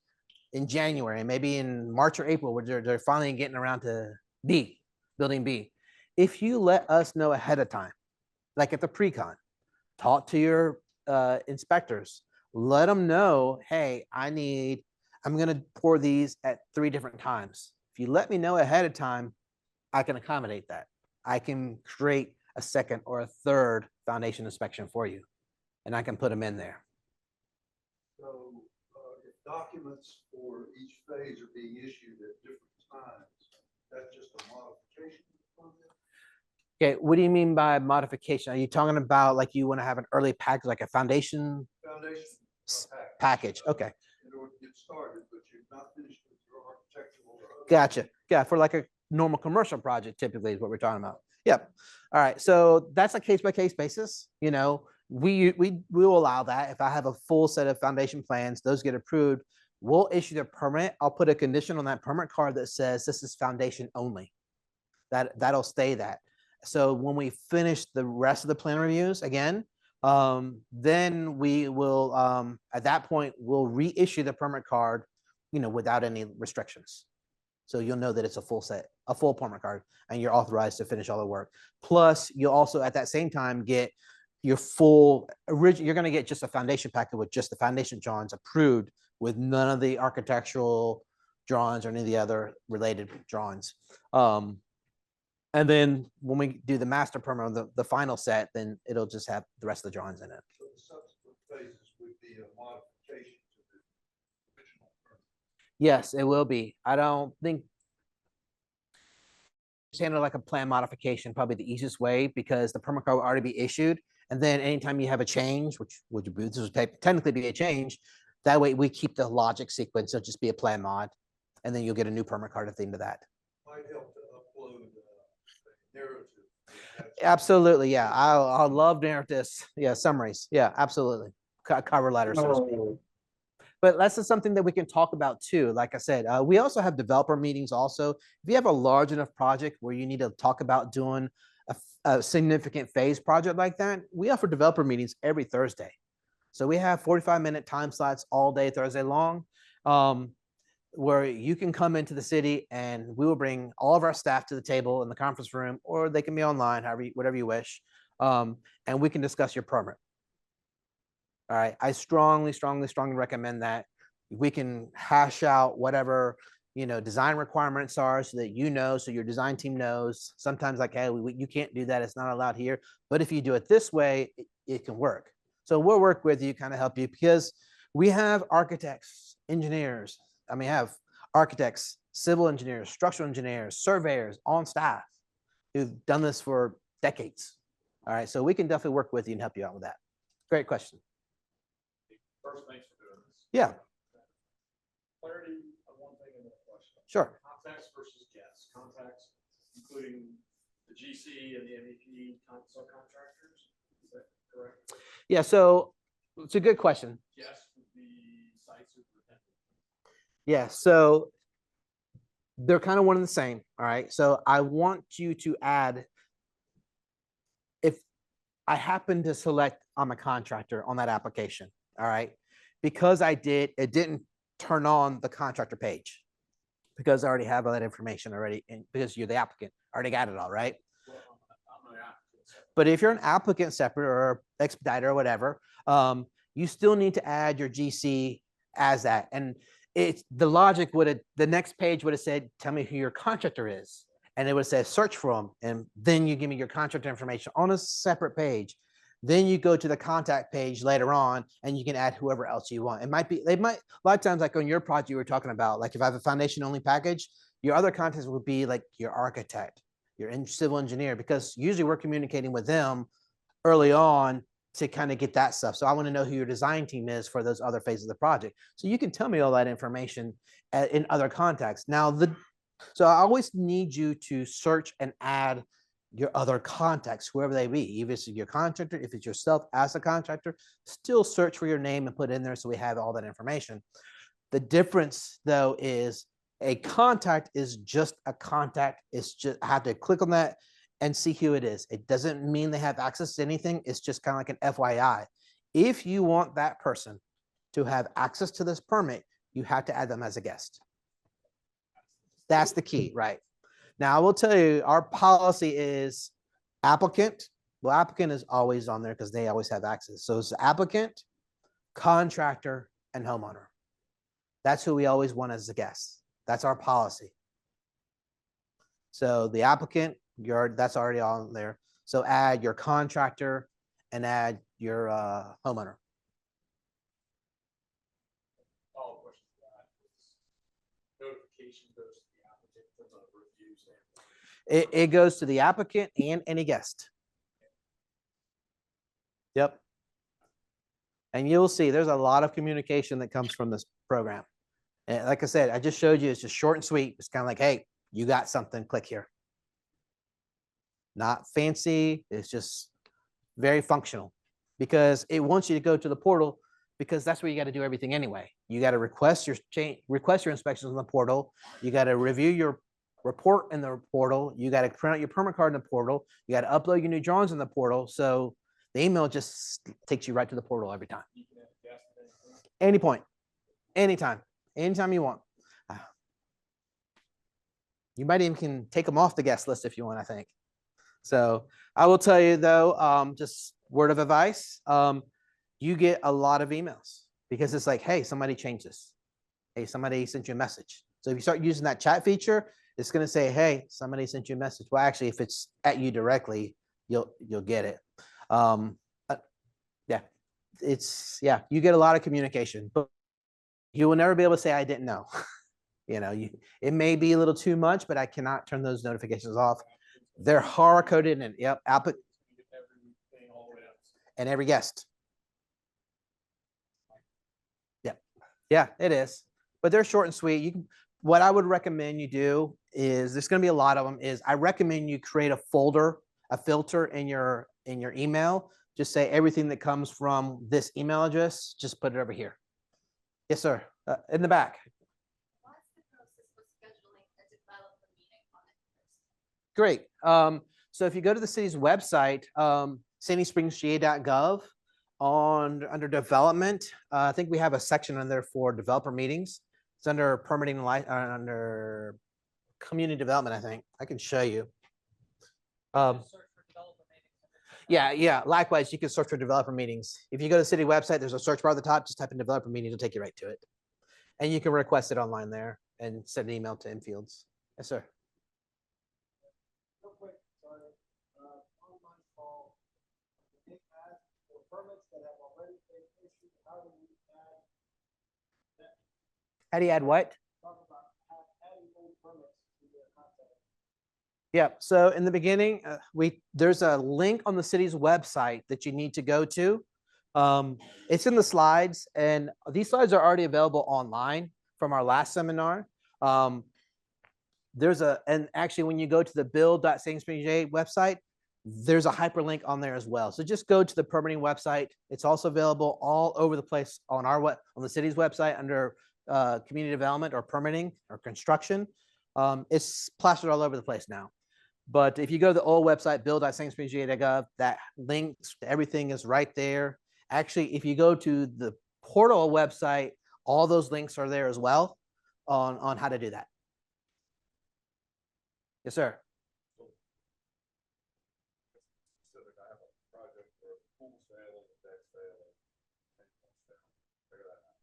Speaker 1: in January, maybe in March or April, where they're finally getting around to B, building B. If you let us know ahead of time, like at the pre-con, talk to your inspectors, let them know, hey, I'm going to pour these at 3 different times. If you let me know ahead of time, I can accommodate that. I can create a second or a third foundation inspection for you, and I can put them in there.
Speaker 3: So if documents for each phase are being issued at different times, that's just a modification of it?
Speaker 1: Okay, what do you mean by modification? Are you talking about like you want to have an early package, like a foundation package? Okay.
Speaker 3: In order to get started, but you've not finished with your architectural.
Speaker 1: Gotcha. Yeah, for like a normal commercial project, typically is what we're talking about. Yep. All right. So that's a case-by-case basis. We will allow that. If I have a full set of foundation plans, those get approved, we'll issue the permit. I'll put a condition on that permit card that says this is foundation only. That'll stay that. So when we finish the rest of the plan reviews again, then we will at that point we'll reissue the permit card, without any restrictions. So you'll know that it's a full permit card, and you're authorized to finish all the work. Plus, you'll also at that same time get your full original. You're going to get just a foundation packet with just the foundation drawings approved, with none of the architectural drawings or any of the other related drawings. And then when we do the master permit, the final set, then it'll just have the rest of the drawings in it.
Speaker 3: So the subsequent phases would be a modification to the original permit.
Speaker 1: Yes, it will be. I don't think it's handled like a plan modification, probably the easiest way, because the permit card will already be issued. And then anytime you have a change, which this would technically be a change, that way we keep the logic sequence. It'll just be a plan mod, and then you'll get a new permit card at the end of that.
Speaker 3: Might help to upload the narrative.
Speaker 1: Absolutely. Yeah. I love narratives. Yeah. Summaries. Yeah, absolutely. Cover letters. So to speak. But that's just something that we can talk about too. Like I said, we also have developer meetings also. If you have a large enough project where you need to talk about doing a significant phase project like that, we offer developer meetings every Thursday. So we have 45-minute time slots all day Thursday long, where you can come into the city and we will bring all of our staff to the table in the conference room, or they can be online, whatever you wish. And we can discuss your permit. All right. I strongly recommend that. We can hash out whatever, design requirements are so that so your design team knows. Sometimes like, hey, you can't do that. It's not allowed here. But if you do it this way, it can work. So we'll work with you, kind of help you, because we have architects, engineers. Have architects, civil engineers, structural engineers, surveyors on staff who've done this for decades. All right. So we can definitely work with you and help you out with that. Great question.
Speaker 8: First, thanks for doing this.
Speaker 1: Yeah.
Speaker 8: Clarity of one thing and then a question.
Speaker 1: Sure.
Speaker 8: Contacts versus guests. Contacts, including the GC and the MEP subcontractors. Is that correct?
Speaker 1: Yeah. So it's a good question.
Speaker 8: Guests would be site superintendent.
Speaker 1: Yeah. So they're kind of one and the same. All right. So I want you to add, if I happen to select I'm a contractor on that application. All right. Because it didn't turn on the contractor page because I already have all that information already. And because you're the applicant, I already got it all right.
Speaker 8: Well, I'm an applicant.
Speaker 1: But if you're an applicant separate or expediter or whatever, you still need to add your GC as that. And the logic the next page would have said, tell me who your contractor is. And it would say search for them. And then you give me your contractor information on a separate page. Then you go to the contact page later on and you can add whoever else you want. A lot of times, like on your project you were talking about, like if I have a foundation only package, your other contacts would be like your architect, your civil engineer, because usually we're communicating with them early on to kind of get that stuff. So I want to know who your design team is for those other phases of the project. So you can tell me all that information in other contacts. Now, so I always need you to search and add your other contacts, whoever they be, if it's your contractor, if it's yourself as a contractor, still search for your name and put it in there so we have all that information. The difference though is a contact is just a contact. It's just, I have to click on that and see who it is. It doesn't mean they have access to anything. It's just kind of like an FYI. If you want that person to have access to this permit, you have to add them as a guest. That's the key, right? Now, I will tell you, our policy is applicant. Well, applicant is always on there because they always have access. So it's applicant, contractor, and homeowner. That's who we always want as a guest. That's our policy. So the applicant, that's already on there. So add your contractor and add your homeowner.
Speaker 8: Follow-up question to that is notification goes to the applicant from the review standpoint.
Speaker 1: It goes to the applicant and any guest. Yep. And you'll see there's a lot of communication that comes from this program. And like I said, I just showed you, it's just short and sweet. It's kind of like, hey, you got something, click here. Not fancy. It's just very functional because it wants you to go to the portal because that's where you got to do everything anyway. You got to request your inspections on the portal. You got to review your report in the portal. You got to print out your permit card in the portal. You got to upload your new drawings in the portal. So the email just takes you right to the portal every time. Any point, anytime you want. You might even can take them off the guest list if you want, I think. So I will tell you though, just word of advice, you get a lot of emails because it's like, hey, somebody changed this. Hey, somebody sent you a message. So if you start using that chat feature, it's going to say, hey, somebody sent you a message. Well, actually, if it's at you directly, you'll get it. Yeah, you get a lot of communication, but you will never be able to say, I didn't know. It may be a little too much, but I cannot turn those notifications off. They're hard coded and yep, output and every guest. Yeah, it is, but they're short and sweet. What I would recommend you do is there's going to be a lot of them is I recommend you create a folder, a filter in your email. Just say everything that comes from this email address, just put it over here. Yes, sir. In the back.
Speaker 2: What's the process for scheduling a developer meeting on it?
Speaker 1: Great. So if you go to the city's website, sandyspringsga.gov, under development, I think we have a section in there for developer meetings. It's under permitting, under community development, I think. I can show you.
Speaker 7: Search for developer meetings.
Speaker 1: Yeah. Likewise, you can search for developer meetings. If you go to the city website, there's a search bar at the top. Just type in developer meeting, it'll take you right to it. And you can request it online there and send an email to Infields. Yes, sir.
Speaker 8: Real quick, sorry, on my call, they asked for permits that have already been issued, how do we add,
Speaker 1: How do you add what?
Speaker 8: talk about adding old permits to the contact?
Speaker 1: Yeah, so in the beginning, there's a link on the city's website that you need to go to. It's in the slides, and these slides are already available online from our last seminar. And actually when you go to the build.sandsprings.ga website, there's a hyperlink on there as well. So just go to the permitting website. It's also available all over the place on on the city's website under community development or permitting or construction. It's plastered all over the place now. But if you go to the old website, build.sandspringsga.gov, that links to everything is right there. Actually, if you go to the portal website, all those links are there as well on how to do that. Yes, sir.
Speaker 3: Specific, I have a project for a pool sale and a deck sale. Figure that out.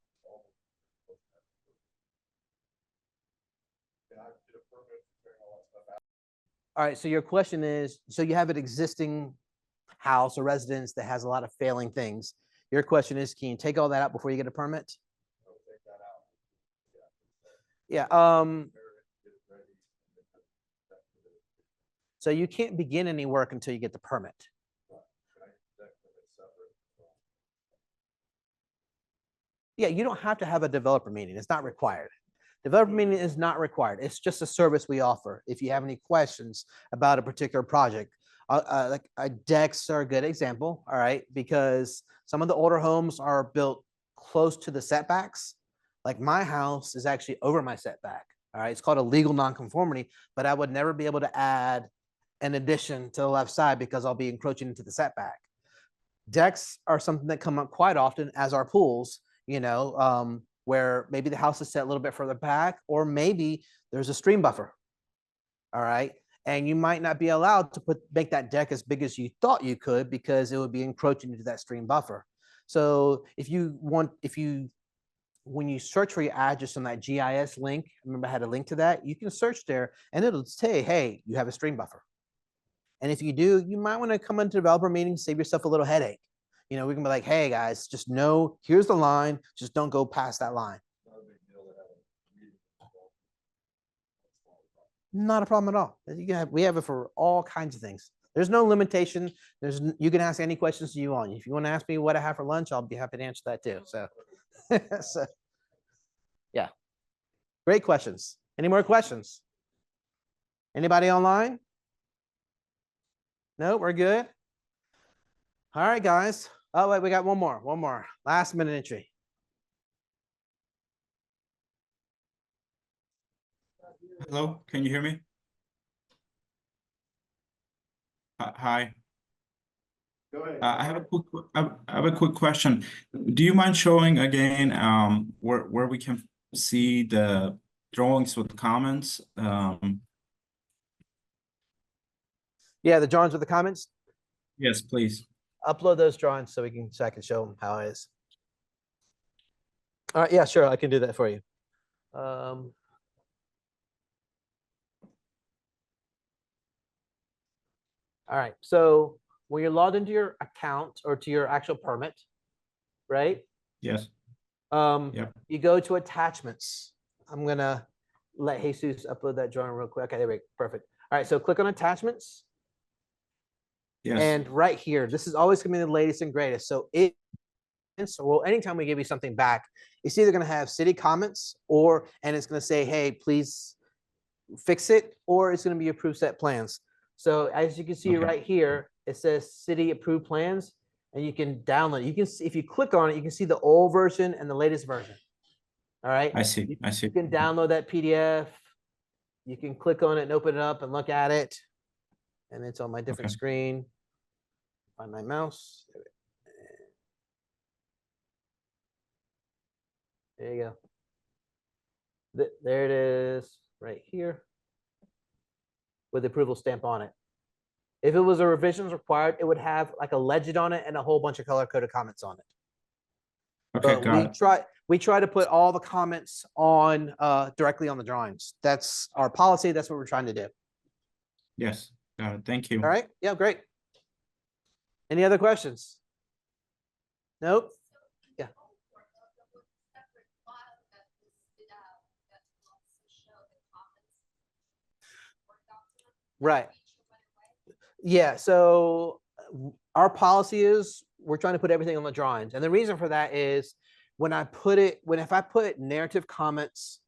Speaker 3: Can I get a permit to figure all that stuff out?
Speaker 1: All right, so your question is, so you have an existing house or residence that has a lot of failing things. Your question is, can you take all that out before you get a permit?
Speaker 3: I'll take that out.
Speaker 1: Yeah, so you can't begin any work until you get the permit. Yeah, you don't have to have a developer meeting. It's not required. Developer meeting is not required. It's just a service we offer. If you have any questions about a particular project, decks are a good example, all right? Because some of the older homes are built close to the setbacks. Like my house is actually over my setback, all right? It's called a legal nonconformity, but I would never be able to add an addition to the left side because I'll be encroaching into the setback. Decks are something that come up quite often, as are pools, where maybe the house is set a little bit further back, or maybe there's a stream buffer. All right. And you might not be allowed to make that deck as big as you thought you could because it would be encroaching into that stream buffer. So when you search for your address on that GIS link, remember I had a link to that, you can search there and it'll say, hey, you have a stream buffer. And if you do, you might want to come into developer meeting, save yourself a little headache. We can be like, hey guys, just know, here's the line, just don't go past that line. Not a problem at all. We have it for all kinds of things. There's no limitation. You can ask any questions you want. If you want to ask me what I have for lunch, I'll be happy to answer that too. So, yeah, great questions. Any more questions? Anybody online? No, we're good. All right, guys. Oh, wait, we got one more. Last minute entry.
Speaker 9: Hello, can you hear me? Hi.
Speaker 3: Go ahead.
Speaker 9: I have a quick question. Do you mind showing again where we can see the drawings with comments?
Speaker 1: Yeah, the drawings with the comments.
Speaker 9: Yes, please.
Speaker 1: Upload those drawings so I can show them how it is. All right, yeah, sure, I can do that for you. All right, so when you're logged into your account or to your actual permit, right?
Speaker 9: Yes.
Speaker 1: Yep. You go to attachments. I'm gonna let Jesus upload that drawing real quick. Okay, there we go. Perfect. All right, so click on attachments.
Speaker 9: Yes.
Speaker 1: And right here, this is always gonna be the latest and greatest. So anytime we give you something back, it's either gonna have city comments and it's gonna say, hey, please fix it, or it's gonna be approved set plans. So as you can see right here, it says city approved plans, and you can download it. You can see, if you click on it, you can see the old version and the latest version. All right.
Speaker 9: I see.
Speaker 1: You can download that PDF. You can click on it and open it up and look at it. and it's on my different
Speaker 9: Okay.
Speaker 1: screen. Find my mouse. There you go. There it is right here with the approval stamp on it. If it was a revisions required, it would have like a legend on it and a whole bunch of color coded comments on it.
Speaker 9: Okay,
Speaker 1: But
Speaker 9: got it.
Speaker 1: we try to put all the comments on directly on the drawings. That's our policy. That's what we're trying to do.
Speaker 9: Yes, got it. Thank you.
Speaker 1: All right. Yeah, great. Any other questions? Nope. Yeah. Right. Yeah, so our policy is we're trying to put everything on the drawings. And the reason for that is if I put narrative comments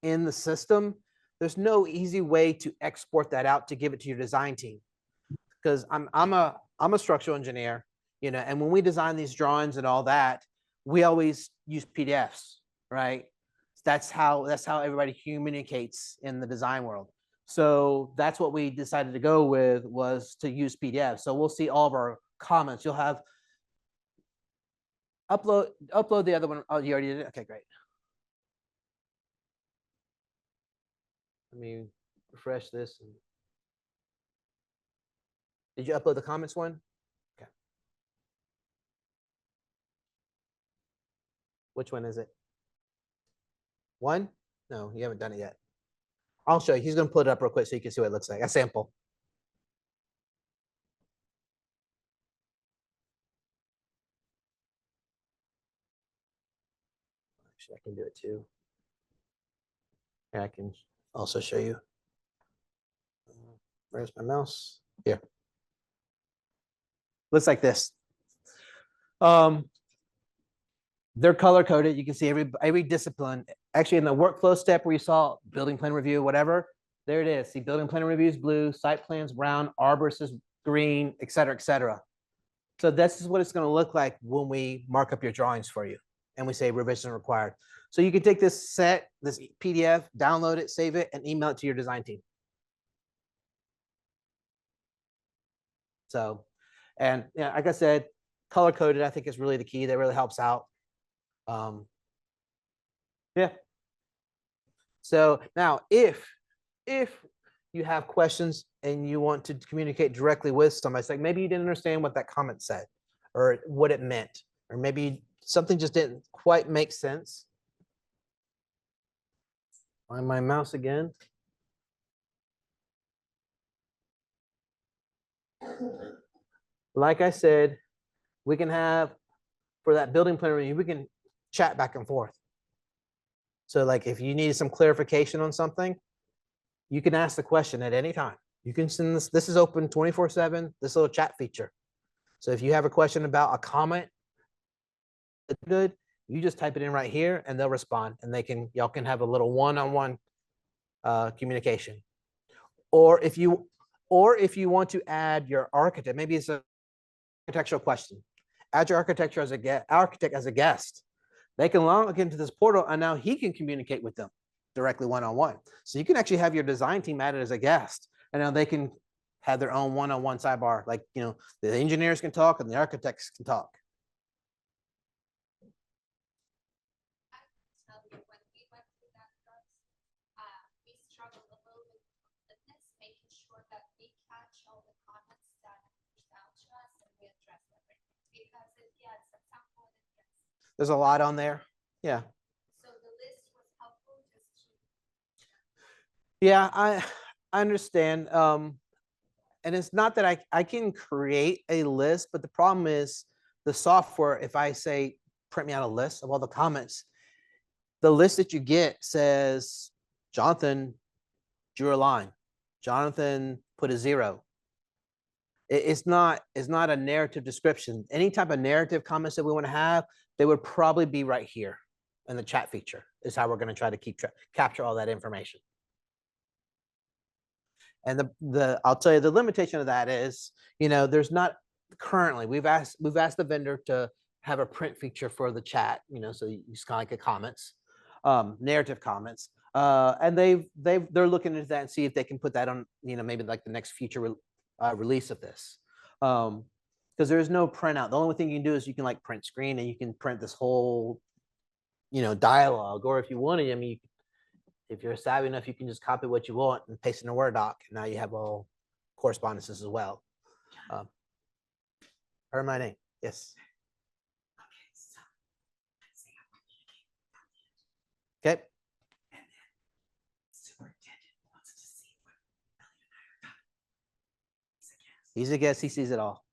Speaker 1: in the system, there's no easy way to export that out to give it to your design team. Because I'm a structural engineer, you know, and when we design these drawings and all that, we always use PDFs, right? That's how everybody communicates in the design world. So that's what we decided to go with, was to use PDF. So we'll see all of our comments. You'll have upload the other one. Oh, you already did it? Okay, great. Let me refresh this. Did you upload the comments one? Okay. Which one is it? One? No, you haven't done it yet. I'll show you. He's going to put it up real quick so you can see what it looks like. A sample. Actually, I can do it too. And I can also show you. Where's my mouse? Here. Looks like this. They're color coded. You can see every discipline. Actually, in the workflow step where you saw building plan review, whatever, there it is. See, building plan review is blue, site plans brown, arborist is green, et cetera, et cetera. So this is what it's going to look like when we mark up your drawings for you and we say revision required. So you can take this PDF, download it, save it, and email it to your design team. So, and yeah, like I said, color coded, I think is really the key. That really helps out. Yeah. So now if you have questions and you want to communicate directly with somebody, it's like maybe you didn't understand what that comment said or what it meant, or maybe something just didn't quite make sense. Find my mouse again. Like I said, we can have, for that building plan review, we can chat back and forth. So like if you need some clarification on something, you can ask the question at any time. You can send this is open 24/7, this little chat feature. So if you have a question about a comment, it's good, you just type it in right here and they'll respond, and y'all can have a little one-on-one communication. Or if you want to add your architect, maybe it's an architectural question, add your architect as a guest. They can log into this portal and now he can communicate with them directly one-on-one. So you can actually have your design team added as a guest, and now they can have their own one-on-one sidebar. Like, you know, the engineers can talk and the architects can talk.
Speaker 2: Tell you, when we went through that first, we struggled a little bit with this, making sure that we catch all the comments that are pushed out to us and we address everything. Because yes, at some point, yes.
Speaker 1: There's a lot on there. Yeah.
Speaker 2: So the list was helpful just to.
Speaker 1: Yeah, I understand. And it's not that I can create a list, but the problem is the software, if I say, print me out a list of all the comments, the list that you get says, Jonathan drew a line. Jonathan put a 0. It's not a narrative description. Any type of narrative comments that we want to have, they would probably be right here in the chat feature is how we're going to try to capture all that information. And I'll tell you the limitation of that is, you know, there's not currently, we've asked the vendor to have a print feature for the chat, you know, so it's kind of like a comments, narrative comments. And they're looking into that and see if they can put that on, you know, maybe like the next future release of this. Because there's no printout. The only thing you can do is you can like print screen and you can print this whole, dialogue. Or if you wanted, I mean, if you're savvy enough, you can just copy what you want and paste in a Word doc. And now you have all correspondences as well. Heard my name. Yes.
Speaker 2: Okay, so let's say I want you to keep it.
Speaker 1: Okay.
Speaker 2: And then superintendent wants to see what Ellie and I are talking. He's a guest.
Speaker 1: He's a guest. He sees it all.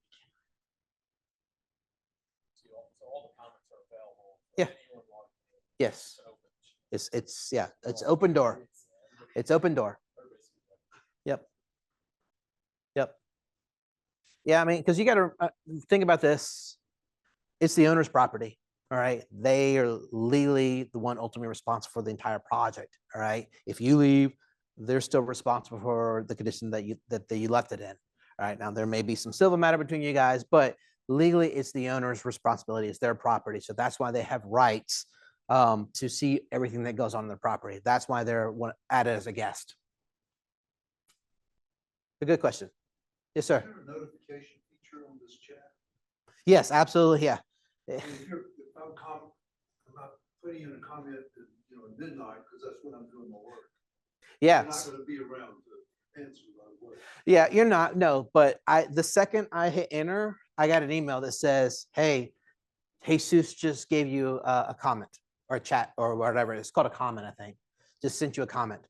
Speaker 6: So all the comments are available.
Speaker 1: Yeah. Yes. It's open door. It's open door. Yep. Yep. Yeah, I mean, because you got to think about this. It's the owner's property. All right. They are legally the one ultimately responsible for the entire project. All right. If you leave, they're still responsible for the condition that you left it in. All right. Now there may be some civil matter between you guys, but legally it's the owner's responsibility. It's their property. So that's why they have rights to see everything that goes on in their property. That's why they're added as a guest. A good question. Yes, sir.
Speaker 3: Is there a notification feature on this chat?
Speaker 1: Yes, absolutely. Yeah.
Speaker 3: I mean, if I'm not putting in a comment at, at midnight, because that's when I'm doing my work.
Speaker 1: Yeah.
Speaker 3: I'm not gonna be around to answer my work.
Speaker 1: Yeah, you're not. No, but the second I hit enter, I got an email that says, "Hey, Jesus just gave you a comment or a chat or whatever. It's called a comment, I think. Just sent you a comment."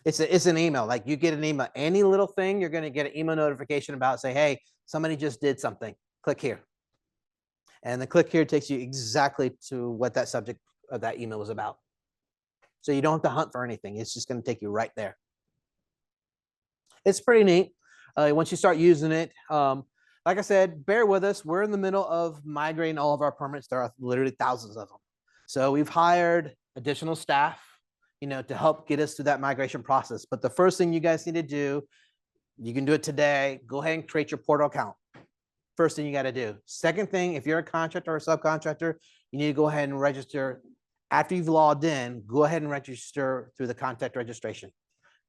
Speaker 1: It's an email. Like you get an email, any little thing, you're going to get an email notification about, say, "Hey, somebody just did something. Click here." And the click here takes you exactly to what that subject of that email was about. So you don't have to hunt for anything. It's just going to take you right there. It's pretty neat once you start using it. Like I said, bear with us. We're in the middle of migrating all of our permits. There are literally thousands of them. So we've hired additional staff, to help get us through that migration process. But the first thing you guys need to do, you can do it today. Go ahead and create your portal account. First thing you got to do. Second thing, if you're a contractor or a subcontractor, you need to go ahead and register. After you've logged in, go ahead and register through the contact registration.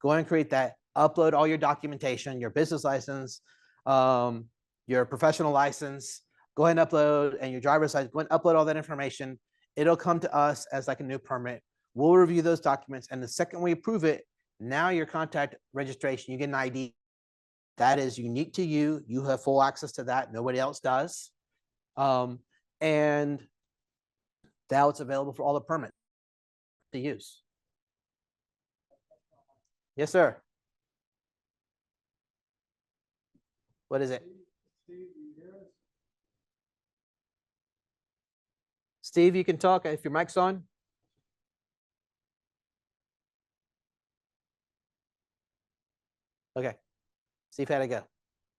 Speaker 1: Go ahead and create that. Upload all your documentation, your business license, your professional license. Go ahead and upload, and your driver's license. Go ahead and upload all that information. It'll come to us as like a new permit. We'll review those documents, and the second we approve it, now your contact registration, you get an ID that is unique to you. You have full access to that. Nobody else does. And now it's available for all the permits to use. Yes, sir. What is it? Steve, you can talk if your mic's on. Okay. Steve, how'd it go?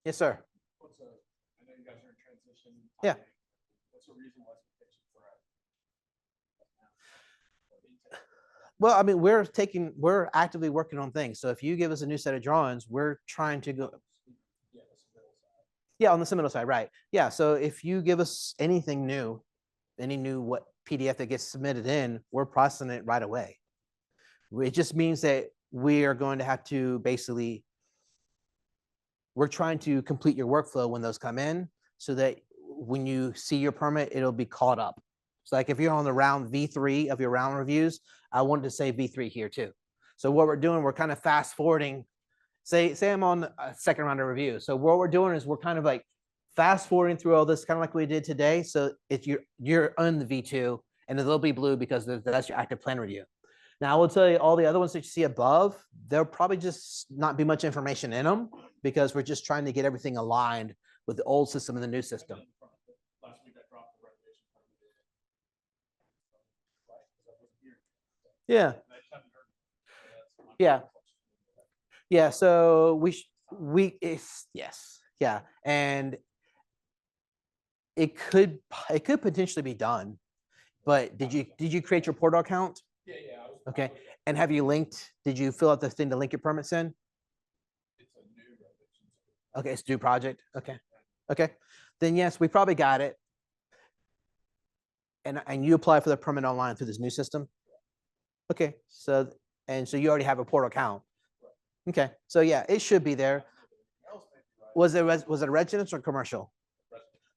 Speaker 1: Yes, sir.
Speaker 6: I know you guys are in transition.
Speaker 1: Yeah.
Speaker 6: What's the reason why it's pitching for
Speaker 1: Well, I mean, we're actively working on things. So if you give us a new set of drawings, we're trying to go. Yeah, on the submittal side, right. Yeah, so if you give us anything new, any new what PDF that gets submitted in, we're processing it right away. It just means that we are going to have to basically, we're trying to complete your workflow when those come in so that when you see your permit, it'll be caught up. So like if you're on the round V3 of your round reviews, I wanted to say V3 here too. So what we're doing, we're kind of fast forwarding. Say I'm on a second round of review. So what we're doing is we're kind of like fast forwarding through all this, kind of like we did today. So if you're on the V2 and it'll be blue because that's your active plan review. Now I will tell you all the other ones that you see above, there'll probably just not be much information in them because we're just trying to get everything aligned with the old system and the new system.
Speaker 6: last week I dropped the renovation permit.
Speaker 1: Yeah. Yeah. Yeah. So yes. Yeah. And it could potentially be done, but did you create your portal account?
Speaker 6: Yeah.
Speaker 1: Okay. And have you linked, did you fill out the thing to link your permits in?
Speaker 6: It's a new renovation.
Speaker 1: Okay. It's a new project. Okay. Okay. Then yes, we probably got it. And you apply for the permit online through this new system? Okay. So you already have a portal account. Okay. So yeah, it should be there. Was it a residence or commercial?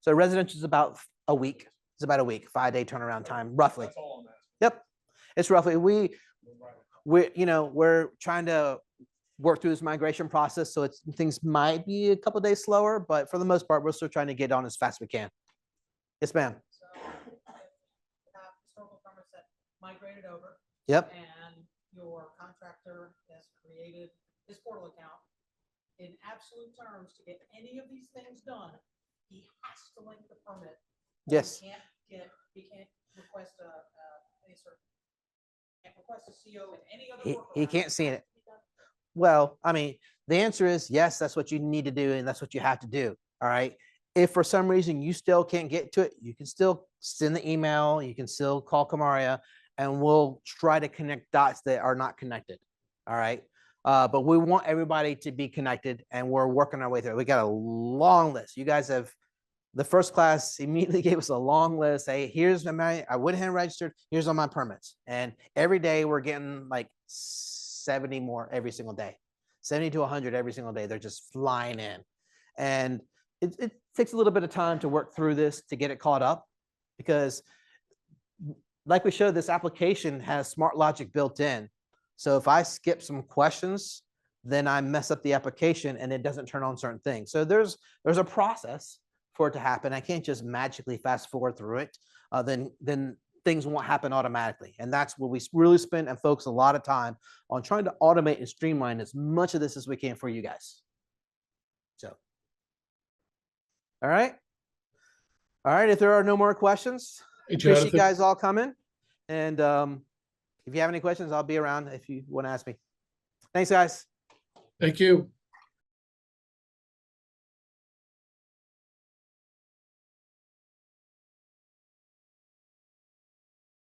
Speaker 1: So residential is about a week. It's about a week, 5-day turnaround time, roughly.
Speaker 6: That's all I'm asking.
Speaker 1: Yep. It's roughly, we're trying to work through this migration process. So things might be a couple days slower, but for the most part, we're still trying to get on as fast as we can. Yes, ma'am.
Speaker 7: So if you have historical permits that migrated over.
Speaker 1: Yep.
Speaker 7: And your contractor has created his portal account. In absolute terms, to get any of these things done, he has to link the permit. Or
Speaker 1: Yes.
Speaker 7: He can't request any sort of, can't request a CO in any other.
Speaker 1: He
Speaker 7: workaround.
Speaker 1: can't see it.
Speaker 7: Has to be done.
Speaker 1: Well, I mean, the answer is yes, that's what you need to do, and that's what you have to do. All right. If for some reason you still can't get to it, you can still send the email, you can still call Kamaria, and we'll try to connect dots that are not connected. All right. But we want everybody to be connected, and we're working our way through it. We got a long list. You guys have, the first class immediately gave us a long list. Hey, here's my, I went ahead and registered. Here's all my permits. And every day we're getting like 70 more every single day, 70 to 100 every single day. They're just flying in. And it takes a little bit of time to work through this to get it caught up, because like we showed, this application has smart logic built in. So if I skip some questions, then I mess up the application and it doesn't turn on certain things. So there's a process for it to happen. I can't just magically fast forward through it. Then things won't happen automatically. And that's what we really spend and focus a lot of time on, trying to automate and streamline as much of this as we can for you guys. So, all right. All right. If there are no more questions,
Speaker 6: Hey,
Speaker 1: appreciate you
Speaker 6: Jonathan,
Speaker 1: guys all coming. And if you have any questions, I'll be around if you want to ask me. Thanks, guys.
Speaker 6: thank you.